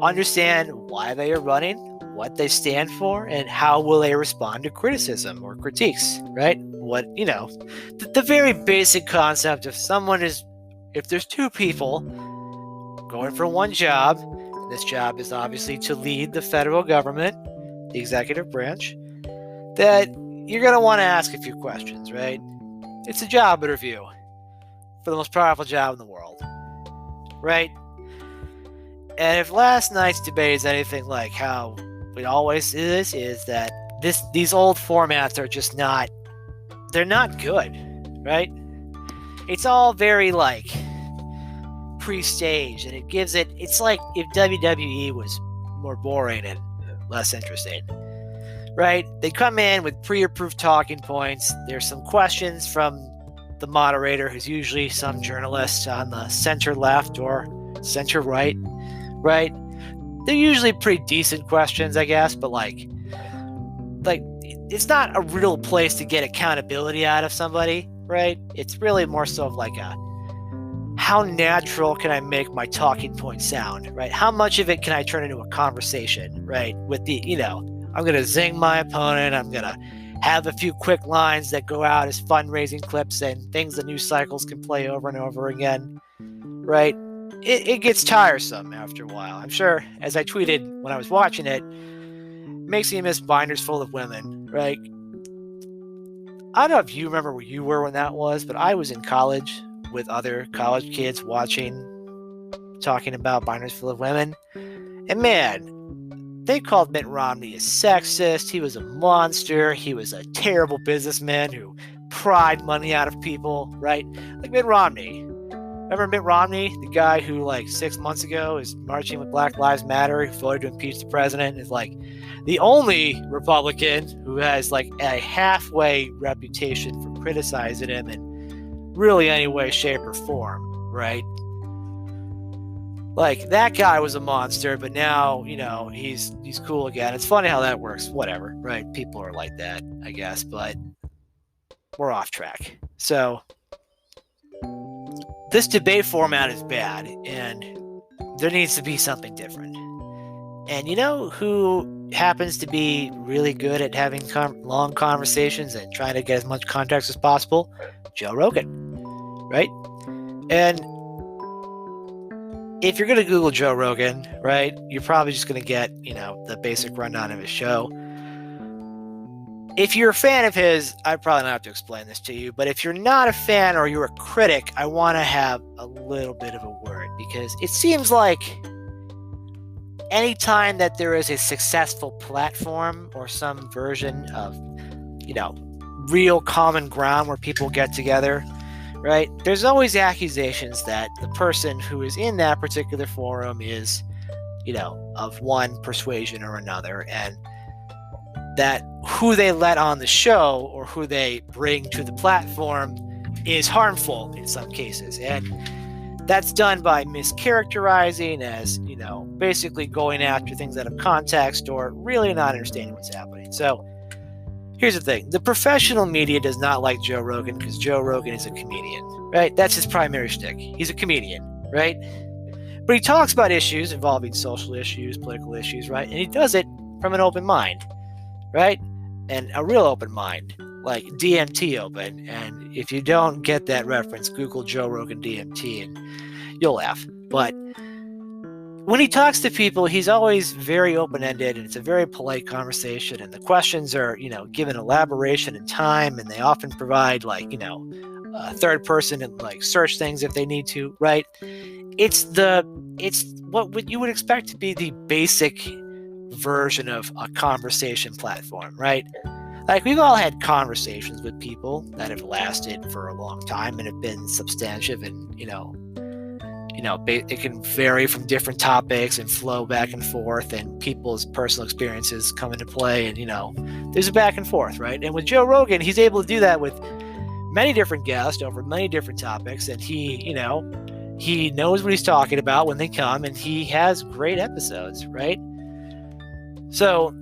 understand why they are running, what they stand for, and how will they respond to criticism or critiques, right? The very basic concept of if there's two people going for one job, and this job is obviously to lead the federal government, the executive branch, that you're going to want to ask a few questions, right? It's a job interview for the most powerful job in the world, right? And if last night's debate is anything like how it always is that these old formats are just they're not good, right? It's all very pre-staged, and it's like if WWE was more boring and less interesting, right? They come in with pre-approved talking points. There's some questions from the moderator, who's usually some journalist on the center left or center right, right? They're usually pretty decent questions, I guess, but it's not a real place to get accountability out of somebody, right? It's really more so of how natural can I make my talking point sound, right? How much of it can I turn into a conversation, right? With I'm going to zing my opponent. I'm going to have a few quick lines that go out as fundraising clips and things the news cycles can play over and over again, right? It gets tiresome after a while. I'm sure, as I tweeted when I was watching it, makes me miss binders full of women, right? I don't know if you remember where you were when that was, but I was in college with other college kids talking about binders full of women. And man, they called Mitt Romney a sexist. He was a monster. He was a terrible businessman who pried money out of people, right? Like Mitt Romney. Remember Mitt Romney, the guy who 6 months ago is marching with Black Lives Matter, who voted to impeach the president, is the only Republican who has a halfway reputation for criticizing him in really any way, shape, or form, right? That guy was a monster, but now, he's cool again. It's funny how that works. Whatever, right? People are like that, I guess, but we're off track. So this debate format is bad, and there needs to be something different. And you know who happens to be really good at having long conversations and trying to get as much context as possible? Joe Rogan, right? And if you're going to Google Joe Rogan, right, you're probably just going to get, the basic rundown of his show. If you're a fan of his, I probably don't have to explain this to you, but if you're not a fan or you're a critic, I want to have a little bit of a word, because it seems like anytime that there is a successful platform or some version of, real common ground where people get together, right? There's always accusations that the person who is in that particular forum is, of one persuasion or another, and that who they let on the show or who they bring to the platform is harmful in some cases. And that's done by mischaracterizing as, basically going after things out of context or really not understanding what's happening. So here's the thing. The professional media does not like Joe Rogan because Joe Rogan is a comedian, right? That's his primary shtick. He's a comedian, right? But he talks about issues involving social issues, political issues, right? And he does it from an open mind, right? And a real open mind, like DMT open. And if you don't get that reference, Google Joe Rogan DMT and you'll laugh. But when he talks to people, he's always very open-ended, and it's a very polite conversation, and the questions are, given elaboration and time, and they often provide a third person and search things if they need to, right? It's what you would expect to be the basic version of a conversation platform, right? Like, we've all had conversations with people that have lasted for a long time and have been substantive, and it can vary from different topics and flow back and forth, and people's personal experiences come into play, and there's a back and forth, right? And with Joe Rogan, he's able to do that with many different guests over many different topics, and he knows what he's talking about when they come, and he has great episodes, right? So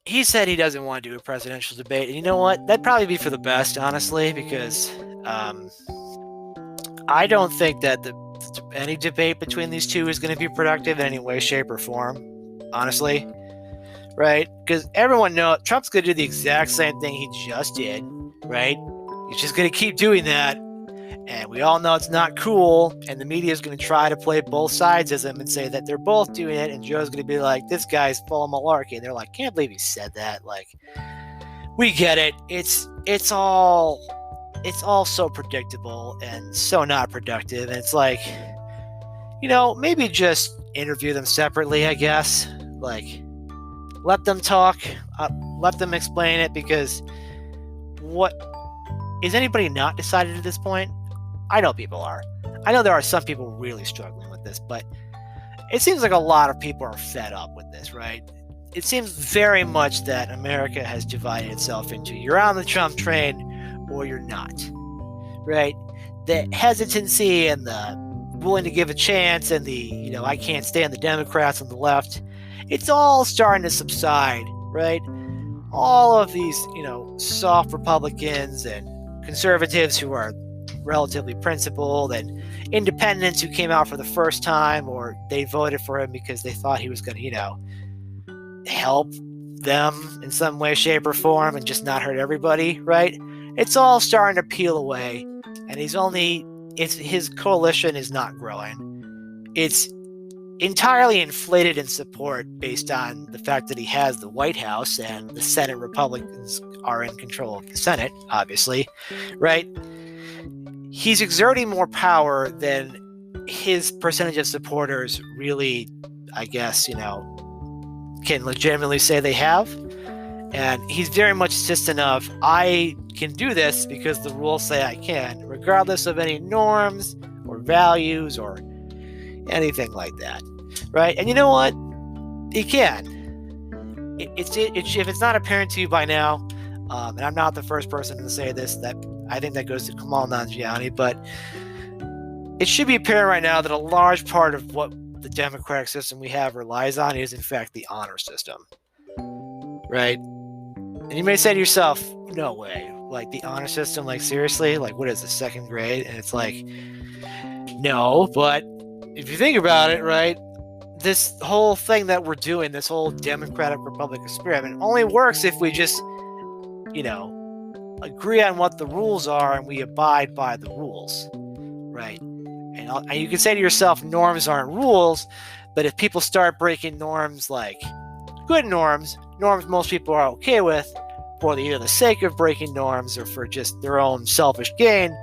he said he doesn't want to do a presidential debate, and you know what? That'd probably be for the best, honestly, because I don't think that any debate between these two is going to be productive in any way, shape, or form, honestly, right? Because everyone knows Trump's going to do the exact same thing he just did, right? He's just going to keep doing that, and we all know it's not cool, and the media is going to try to play both sides of them and say that they're both doing it, and Joe's going to be like, this guy's full of malarkey, and they're like, can't believe he said that. Like, we get it. It's all so predictable and so not productive. And it's like, maybe just interview them separately, I guess. Like, let them talk, let them explain it, because what is anybody not decided at this point? I know people are. I know there are some people really struggling with this, but it seems like a lot of people are fed up with this, right? It seems very much that America has divided itself into you're on the Trump train or you're not, right? The hesitancy and the willing to give a chance and the, I can't stand the Democrats on the left, it's all starting to subside, right? All of these, soft Republicans and conservatives who are relatively principled and independents who came out for the first time, or they voted for him because they thought he was going to, help them in some way, shape, or form and just not hurt everybody, right? It's all starting to peel away, and his coalition is not growing. It's entirely inflated in support based on the fact that he has the White House and the Senate Republicans are in control of the Senate, obviously, right? He's exerting more power than his percentage of supporters really, I guess, can legitimately say they have. And he's very much insistent of, I can do this because the rules say I can, regardless of any norms or values or anything like that, right? And you know what? He can. If it's not apparent to you by now, and I'm not the first person to say this, that I think that goes to Kamal Nanjiani, but it should be apparent right now that a large part of what the democratic system we have relies on is, in fact, the honor system, right? And you may say to yourself, no way. Like, the honor system, like, seriously? Like, what is this, second grade? And it's like, no, but if you think about it, right, this whole thing that we're doing, this whole democratic republic experiment, only works if we just, agree on what the rules are and we abide by the rules, right? And you can say to yourself, norms aren't rules, but if people start breaking norms, like good norms most people are okay with, for either the sake of breaking norms or for just their own selfish gain,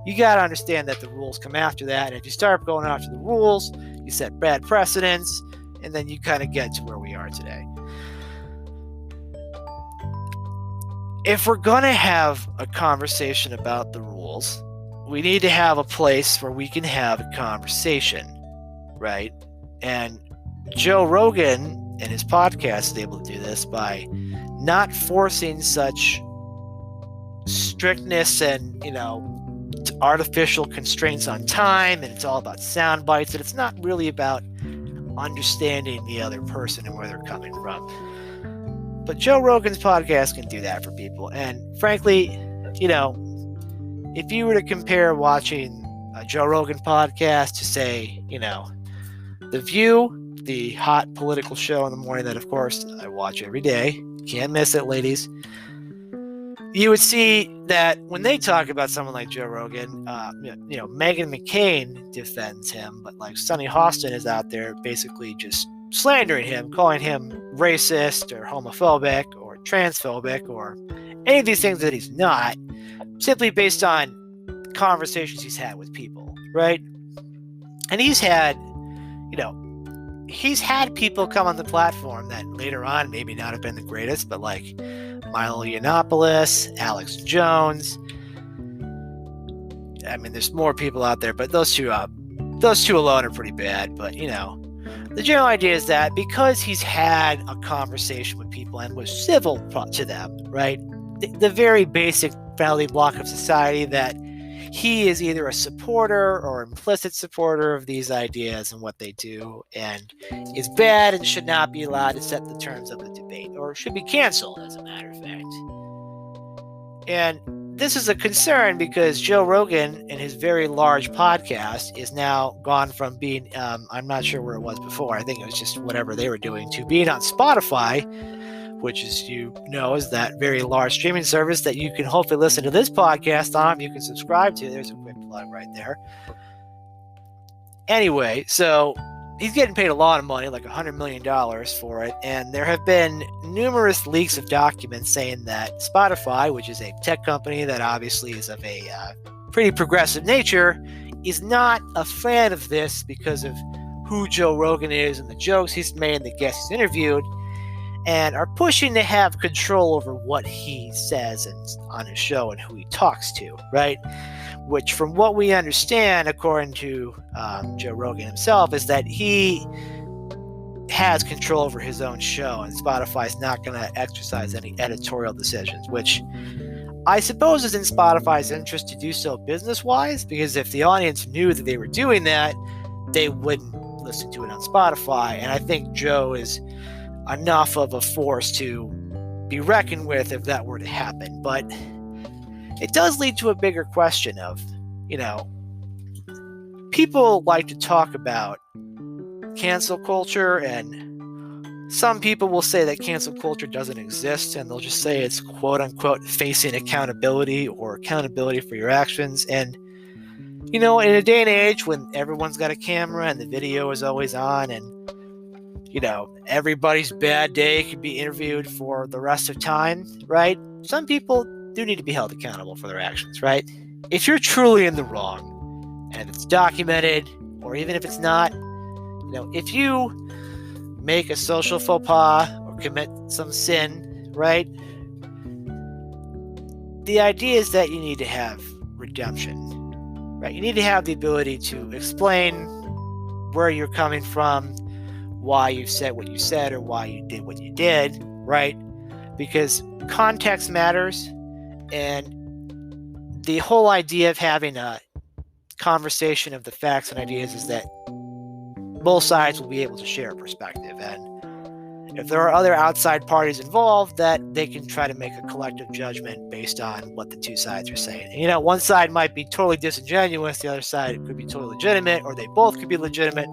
you got to understand that the rules come after that. And if you start going after the rules, you you set bad precedents, and then you kind of get to where we are today. If we're going to have a conversation about the rules, we need to have a place where we can have a conversation, right? And Joe Rogan and his podcast is able to do this by not forcing such strictness and, artificial constraints on time, and it's all about sound bites, and it's not really about understanding the other person and where they're coming from. But Joe Rogan's podcast can do that for people. And frankly, if you were to compare watching a Joe Rogan podcast to, say, The View, the hot political show in the morning that, of course, I watch every day, can't miss it, ladies, you would see that when they talk about someone like Joe Rogan, Meghan McCain defends him, but like Sonny Hostin is out there basically just slandering him, calling him racist or homophobic or transphobic or any of these things that he's not, simply based on conversations he's had with people, right? And he's had people come on the platform that later on maybe not have been the greatest, but like Milo Yiannopoulos, Alex Jones. I mean, there's more people out there, but those two alone are pretty bad. But the general idea is that because he's had a conversation with people and was civil to them, right? The very basic family block of society that he is either a supporter or implicit supporter of these ideas and what they do, and is bad and should not be allowed to set the terms of the debate, or should be canceled, as a matter of fact. And this is a concern because Joe Rogan and his very large podcast is now gone from being, I'm not sure where it was before, I think it was just whatever they were doing, to being on Spotify, which is, is that very large streaming service that you can hopefully listen to this podcast on. You can subscribe to. There's a quick plug right there. Anyway, so he's getting paid a lot of money, like $100 million for it. And there have been numerous leaks of documents saying that Spotify, which is a tech company that obviously is of a pretty progressive nature, is not a fan of this because of who Joe Rogan is and the jokes he's made and the guests he's interviewed, and are pushing to have control over what he says on his show and who he talks to, right? Which, from what we understand, according to Joe Rogan himself, is that he has control over his own show, and Spotify's not going to exercise any editorial decisions, which I suppose is in Spotify's interest to do so business-wise, because if the audience knew that they were doing that, they wouldn't listen to it on Spotify. And I think Joe is enough of a force to be reckoned with if that were to happen. But it does lead to a bigger question of, people like to talk about cancel culture, and some people will say that cancel culture doesn't exist, and they'll just say it's quote unquote facing accountability or accountability for your actions. And in a day and age when everyone's got a camera and the video is always on, and everybody's bad day can be interviewed for the rest of time, right? Some people do need to be held accountable for their actions, right? If you're truly in the wrong and it's documented, or even if it's not, if you make a social faux pas or commit some sin, right? The idea is that you need to have redemption, right? You need to have the ability to explain where you're coming from, why you said what you said, or why you did what you did, right? Because context matters, and the whole idea of having a conversation of the facts and ideas is that both sides will be able to share a perspective, and if there are other outside parties involved, that they can try to make a collective judgment based on what the two sides are saying. And, one side might be totally disingenuous, the other side could be totally legitimate, or they both could be legitimate.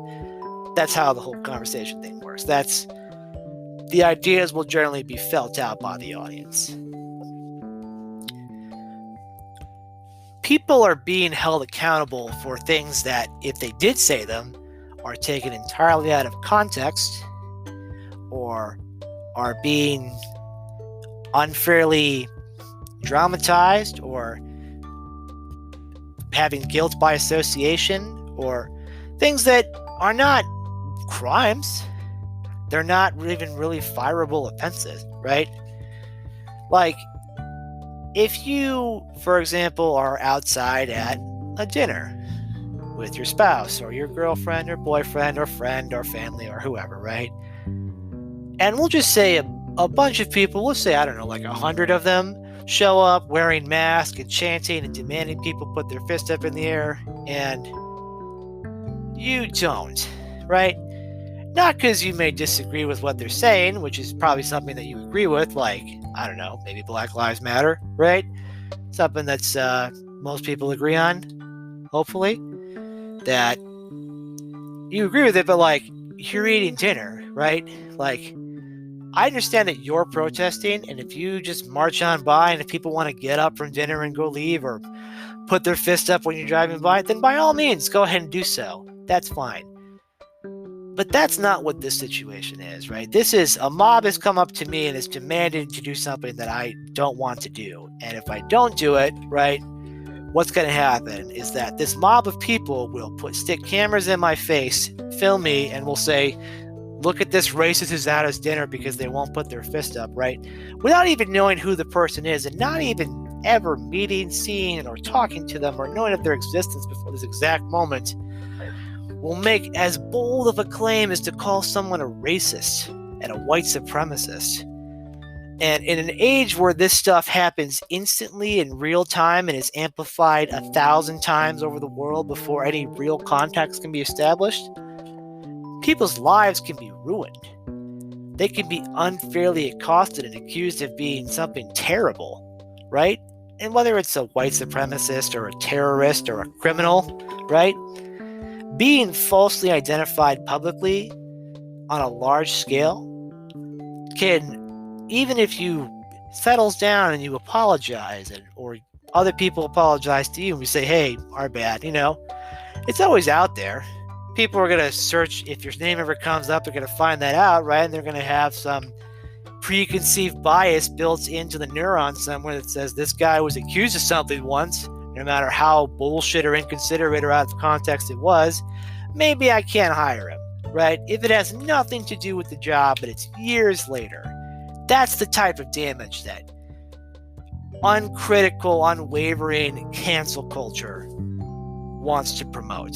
That's how the whole conversation thing works. The ideas will generally be felt out by the audience. People are being held accountable for things that, if they did say them, are taken entirely out of context, or are being unfairly dramatized, or having guilt by association, or things that are not crimes. They're not even really fireable offenses, right? Like, if you, for example, are outside at a dinner with your spouse or your girlfriend or boyfriend or friend or family or whoever, right? And we'll just say a bunch of people, we'll say, I don't know, like 100 of them show up wearing masks and chanting and demanding people put their fist up in the air, and you don't, right? Not because you may disagree with what they're saying, which is probably something that you agree with, like, I don't know, maybe Black Lives Matter, right? Something that's most people agree on, hopefully, that you agree with it, but like, you're eating dinner, right? Like, I understand that you're protesting, and if you just march on by, and if people want to get up from dinner and go leave or put their fist up when you're driving by, then by all means, go ahead and do so. That's fine. But that's not what this situation is, right? This is a mob has come up to me and is demanding to do something that I don't want to do. And if I don't do it, right, what's going to happen is that this mob of people will stick cameras in my face, film me, and will say, look at this racist who's at us dinner because they won't put their fist up, right? Without even knowing who the person is and not even ever meeting, seeing, or talking to them or knowing of their existence before this exact moment, will make as bold of a claim as to call someone a racist and a white supremacist. And in an age where this stuff happens instantly in real time and is amplified 1,000 times over the world before any real context can be established, people's lives can be ruined. They can be unfairly accosted and accused of being something terrible, right? And whether it's a white supremacist or a terrorist or a criminal, right? Being falsely identified publicly on a large scale can, even if you settles down and you apologize, or other people apologize to you and we say, hey, our bad, it's always out there. People are going to search. If your name ever comes up, they're going to find that out, right? And they're going to have some preconceived bias built into the neuron somewhere that says this guy was accused of something once, no matter how bullshit or inconsiderate or out of context it was. Maybe I can't hire him, right? If it has nothing to do with the job, but it's years later. That's the type of damage that uncritical, unwavering cancel culture wants to promote.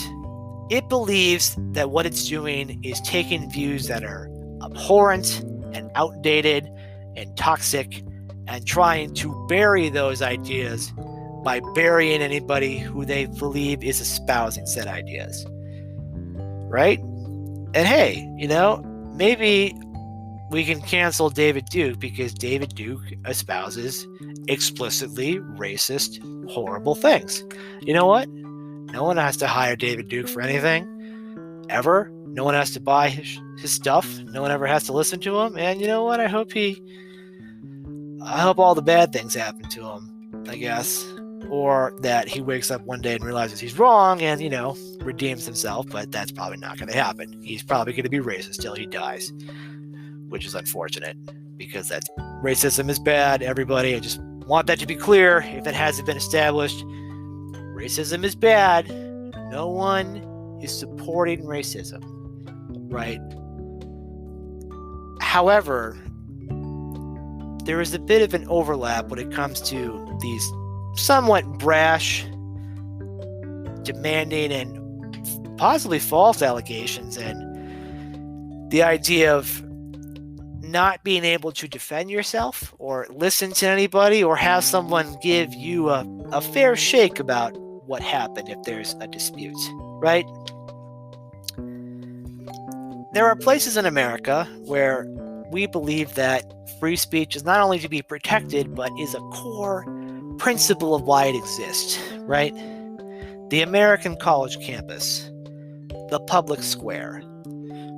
It believes that what it's doing is taking views that are abhorrent and outdated and toxic and trying to bury those ideas by burying anybody who they believe is espousing said ideas. Right? And hey, maybe we can cancel David Duke because David Duke espouses explicitly racist, horrible things. You know what? No one has to hire David Duke for anything, ever. No one has to buy his stuff. No one ever has to listen to him. And you know what? I hope all the bad things happen to him, I guess. Or that he wakes up one day and realizes he's wrong and, redeems himself. But that's probably not going to happen. He's probably going to be racist till he dies, which is unfortunate because racism is bad, everybody. I just want that to be clear. If it hasn't been established, racism is bad. No one is supporting racism, right? However, there is a bit of an overlap when it comes to these somewhat brash, demanding, and possibly false allegations, and the idea of not being able to defend yourself or listen to anybody or have someone give you a fair shake about what happened if there's a dispute, right? There are places in America where we believe that free speech is not only to be protected, but is a core principle of why it exists, right? The American college campus, the public square,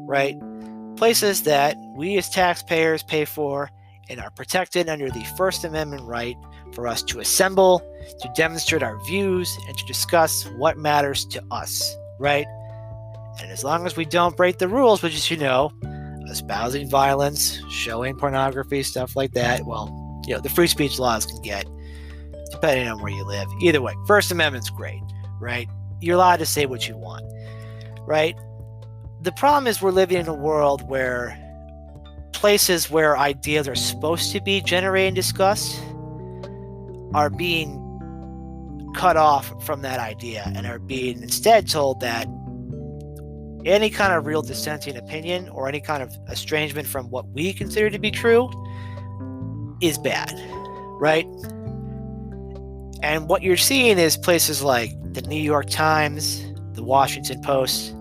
right? Places that we as taxpayers pay for and are protected under the First Amendment right for us to assemble, to demonstrate our views, and to discuss what matters to us, right? And as long as we don't break the rules, which is, espousing violence, showing pornography, stuff like that, well, the free speech laws can get, depending on where you live. Either way, First Amendment's great, right? You're allowed to say what you want, right? the problem is we're living in a world where places where ideas are supposed to be generated and discussed are being cut off from that idea and are being instead told that any kind of real dissenting opinion or any kind of estrangement from what we consider to be true is bad, right? And what you're seeing is places like the New York Times, the Washington Post,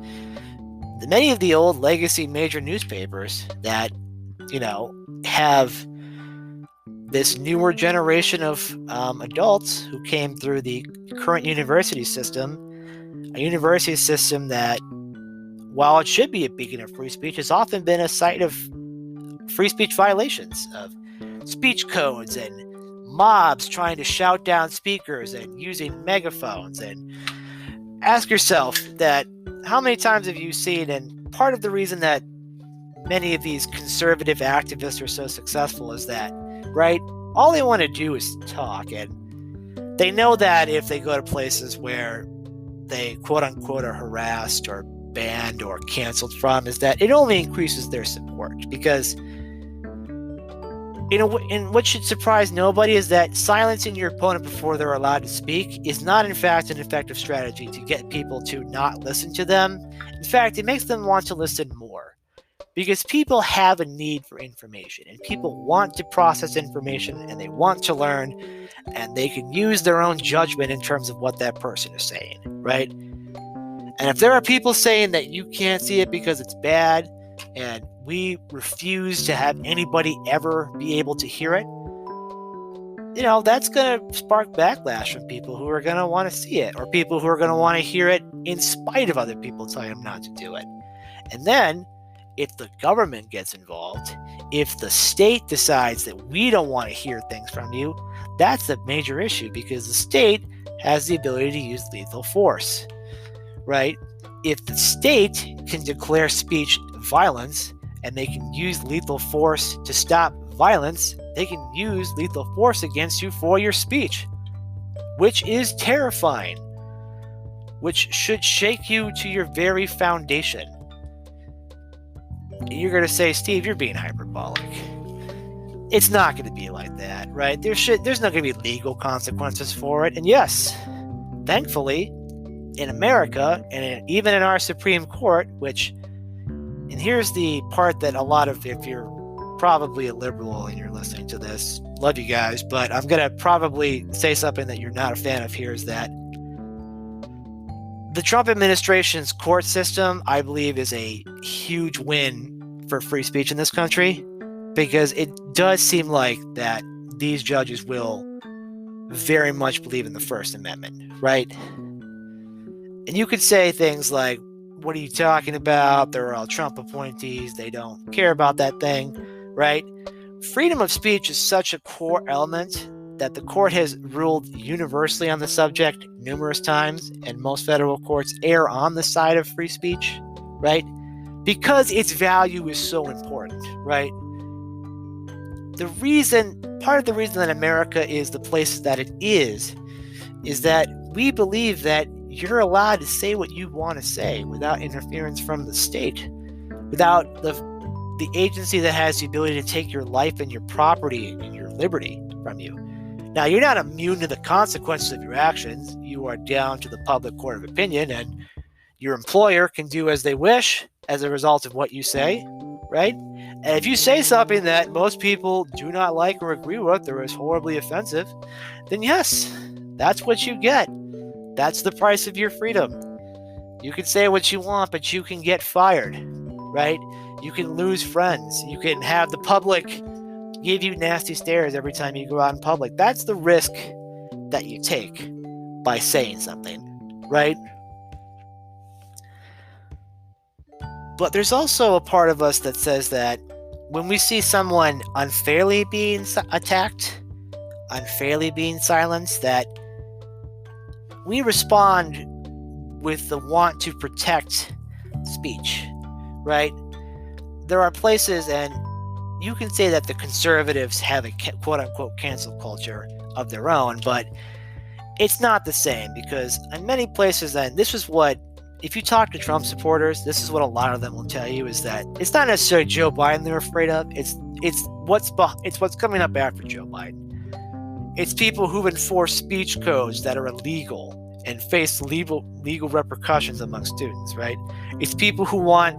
many of the old legacy major newspapers that, have this newer generation of adults who came through the current university system, a university system that, while it should be a beacon of free speech, has often been a site of free speech violations, of speech codes and mobs trying to shout down speakers and using megaphones. And ask yourself that, how many times have you seen, and part of the reason that many of these conservative activists are so successful is that, right, all they want to do is talk, and they know that if they go to places where they quote unquote are harassed or banned or canceled from, is that it only increases their support. Because and what should surprise nobody is that silencing your opponent before they're allowed to speak is not in fact an effective strategy to get people to not listen to them. In fact, it makes them want to listen more, because people have a need for information, and people want to process information, and they want to learn, and they can use their own judgment in terms of what that person is saying, right? And if there are people saying that you can't see it because it's bad, and we refuse to have anybody ever be able to hear it, that's going to spark backlash from people who are going to want to see it, or people who are going to want to hear it in spite of other people telling them not to do it. And then, if the government gets involved, if the state decides that we don't want to hear things from you, that's a major issue, because the state has the ability to use lethal force, right? If the state can declare speech violence and they can use lethal force to stop violence, they can use lethal force against you for your speech, which is terrifying, which should shake you to your very foundation. You're going to say, Steve, you're being hyperbolic. It's not going to be like that, right? There's not going to be legal consequences for it. And yes, thankfully, in America, and even in our Supreme Court, and here's the part that a lot of, if you're probably a liberal and you're listening to this, love you guys, but I'm going to probably say something that you're not a fan of here, is that the Trump administration's court system, I believe, is a huge win for free speech in this country, because it does seem like that these judges will very much believe in the First Amendment, right? And you could say things like, what are you talking about? They're all Trump appointees. They don't care about that thing, right? Freedom of speech is such a core element that the court has ruled universally on the subject numerous times, and most federal courts err on the side of free speech, right? Because its value is so important, right? Part of the reason that America is the place that it is that we believe that you're allowed to say what you want to say without interference from the state, without the agency that has the ability to take your life and your property and your liberty from you. Now, you're not immune to the consequences of your actions. You are down to the public court of opinion, and your employer can do as they wish as a result of what you say, right? And if you say something that most people do not like or agree with, or is horribly offensive, then yes, that's what you get. That's the price of your freedom. You can say what you want, but you can get fired, right? You can lose friends. You can have the public give you nasty stares every time you go out in public. That's the risk that you take by saying something, right? But there's also a part of us that says that when we see someone unfairly being attacked, unfairly being silenced, that we respond with the want to protect speech, right? There are places, and you can say that the conservatives have a quote-unquote cancel culture of their own, but it's not the same, because in many places, and this is what if you talk to Trump supporters, this is what a lot of them will tell you, is that it's not necessarily Joe Biden they're afraid of. It's what's coming up after Joe Biden. It's people who've enforced speech codes that are illegal and face legal repercussions among students, right? It's people who want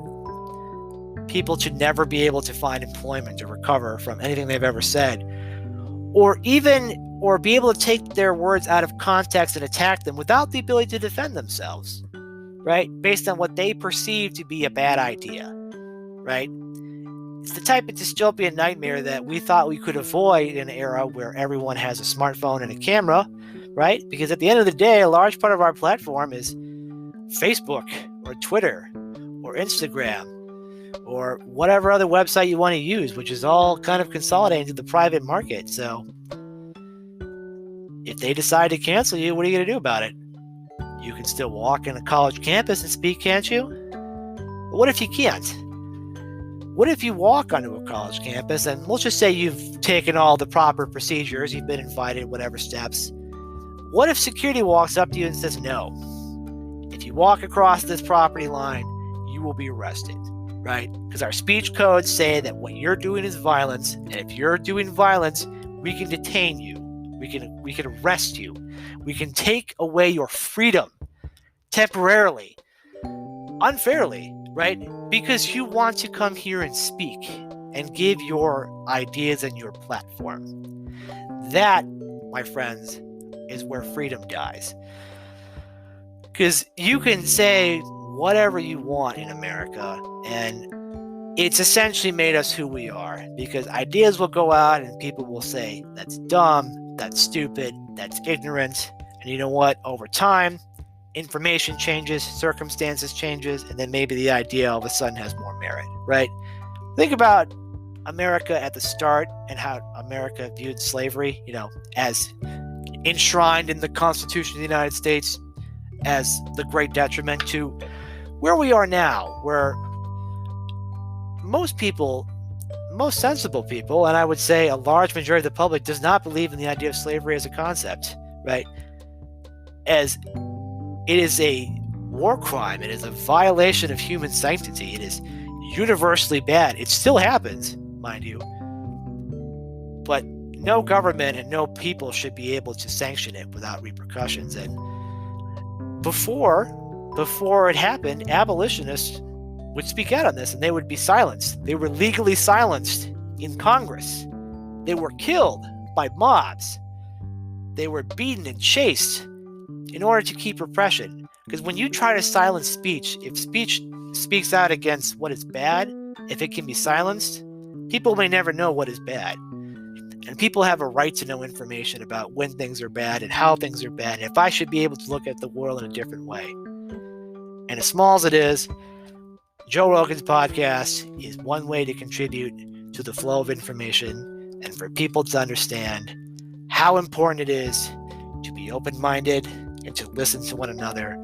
people to never be able to find employment or recover from anything they've ever said, or be able to take their words out of context and attack them without the ability to defend themselves, right? Based on what they perceive to be a bad idea, right? It's the type of dystopian nightmare that we thought we could avoid in an era where everyone has a smartphone and a camera, right? Because at the end of the day, a large part of our platform is Facebook or Twitter or Instagram or whatever other website you want to use, which is all kind of consolidating to the private market. So if they decide to cancel you, what are you going to do about it? You can still walk in a college campus and speak, can't you? But what if you can't? What if you walk onto a college campus and let's just say you've taken all the proper procedures, you've been invited, whatever steps. What if security walks up to you and says, no, if you walk across this property line, you will be arrested, right? Because our speech codes say that what you're doing is violence. And if you're doing violence, we can detain you. We can arrest you. We can take away your freedom temporarily, unfairly, right? Because you want to come here and speak and give your ideas and your platform. That, my friends, is where freedom dies. Because you can say whatever you want in America, and it's essentially made us who we are. Because ideas will go out and people will say, that's dumb, that's stupid, that's ignorant. And you know what? Over time, information changes, circumstances changes, and then maybe the idea all of a sudden has more merit, right? Think about America at the start and how America viewed slavery, as enshrined in the Constitution of the United States as the great detriment to where we are now, where most sensible people, and I would say a large majority of the public, does not believe in the idea of slavery as a concept, right? As it is a war crime. It is a violation of human sanctity. It is universally bad. It still happens, mind you. But no government and no people should be able to sanction it without repercussions. And before it happened, abolitionists would speak out on this and they would be silenced. They were legally silenced in Congress. They were killed by mobs. They were beaten and chased in order to keep repression. Because when you try to silence speech, if speech speaks out against what is bad, if it can be silenced, people may never know what is bad. And people have a right to know information about when things are bad and how things are bad, and if I should be able to look at the world in a different way. And as small as it is, Joe Rogan's podcast is one way to contribute to the flow of information and for people to understand how important it is to be open-minded and to listen to one another.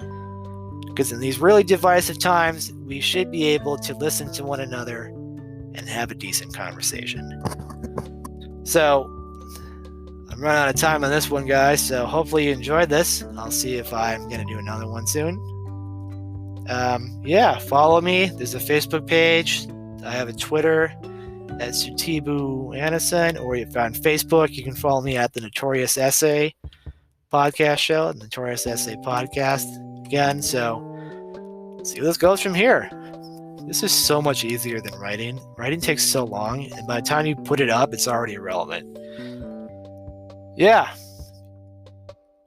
Because in these really divisive times, we should be able to listen to one another and have a decent conversation. So, I'm running out of time on this one, guys. So hopefully you enjoyed this. I'll see if I'm going to do another one soon. Follow me. There's a Facebook page. I have a Twitter at Sutibu Anderson, or if you're on Facebook, you can follow me at the NotoriousSA podcast show, the NotoriousSA podcast again. So see where this goes from here. This is so much easier than writing. Writing takes so long, and by the time you put it up, it's already irrelevant. Yeah.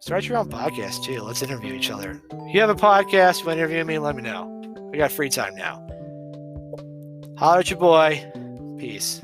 Start your own podcast too. Let's interview each other. If you have a podcast, you want to interview me, let me know. I got free time now. Holler at your boy. Peace.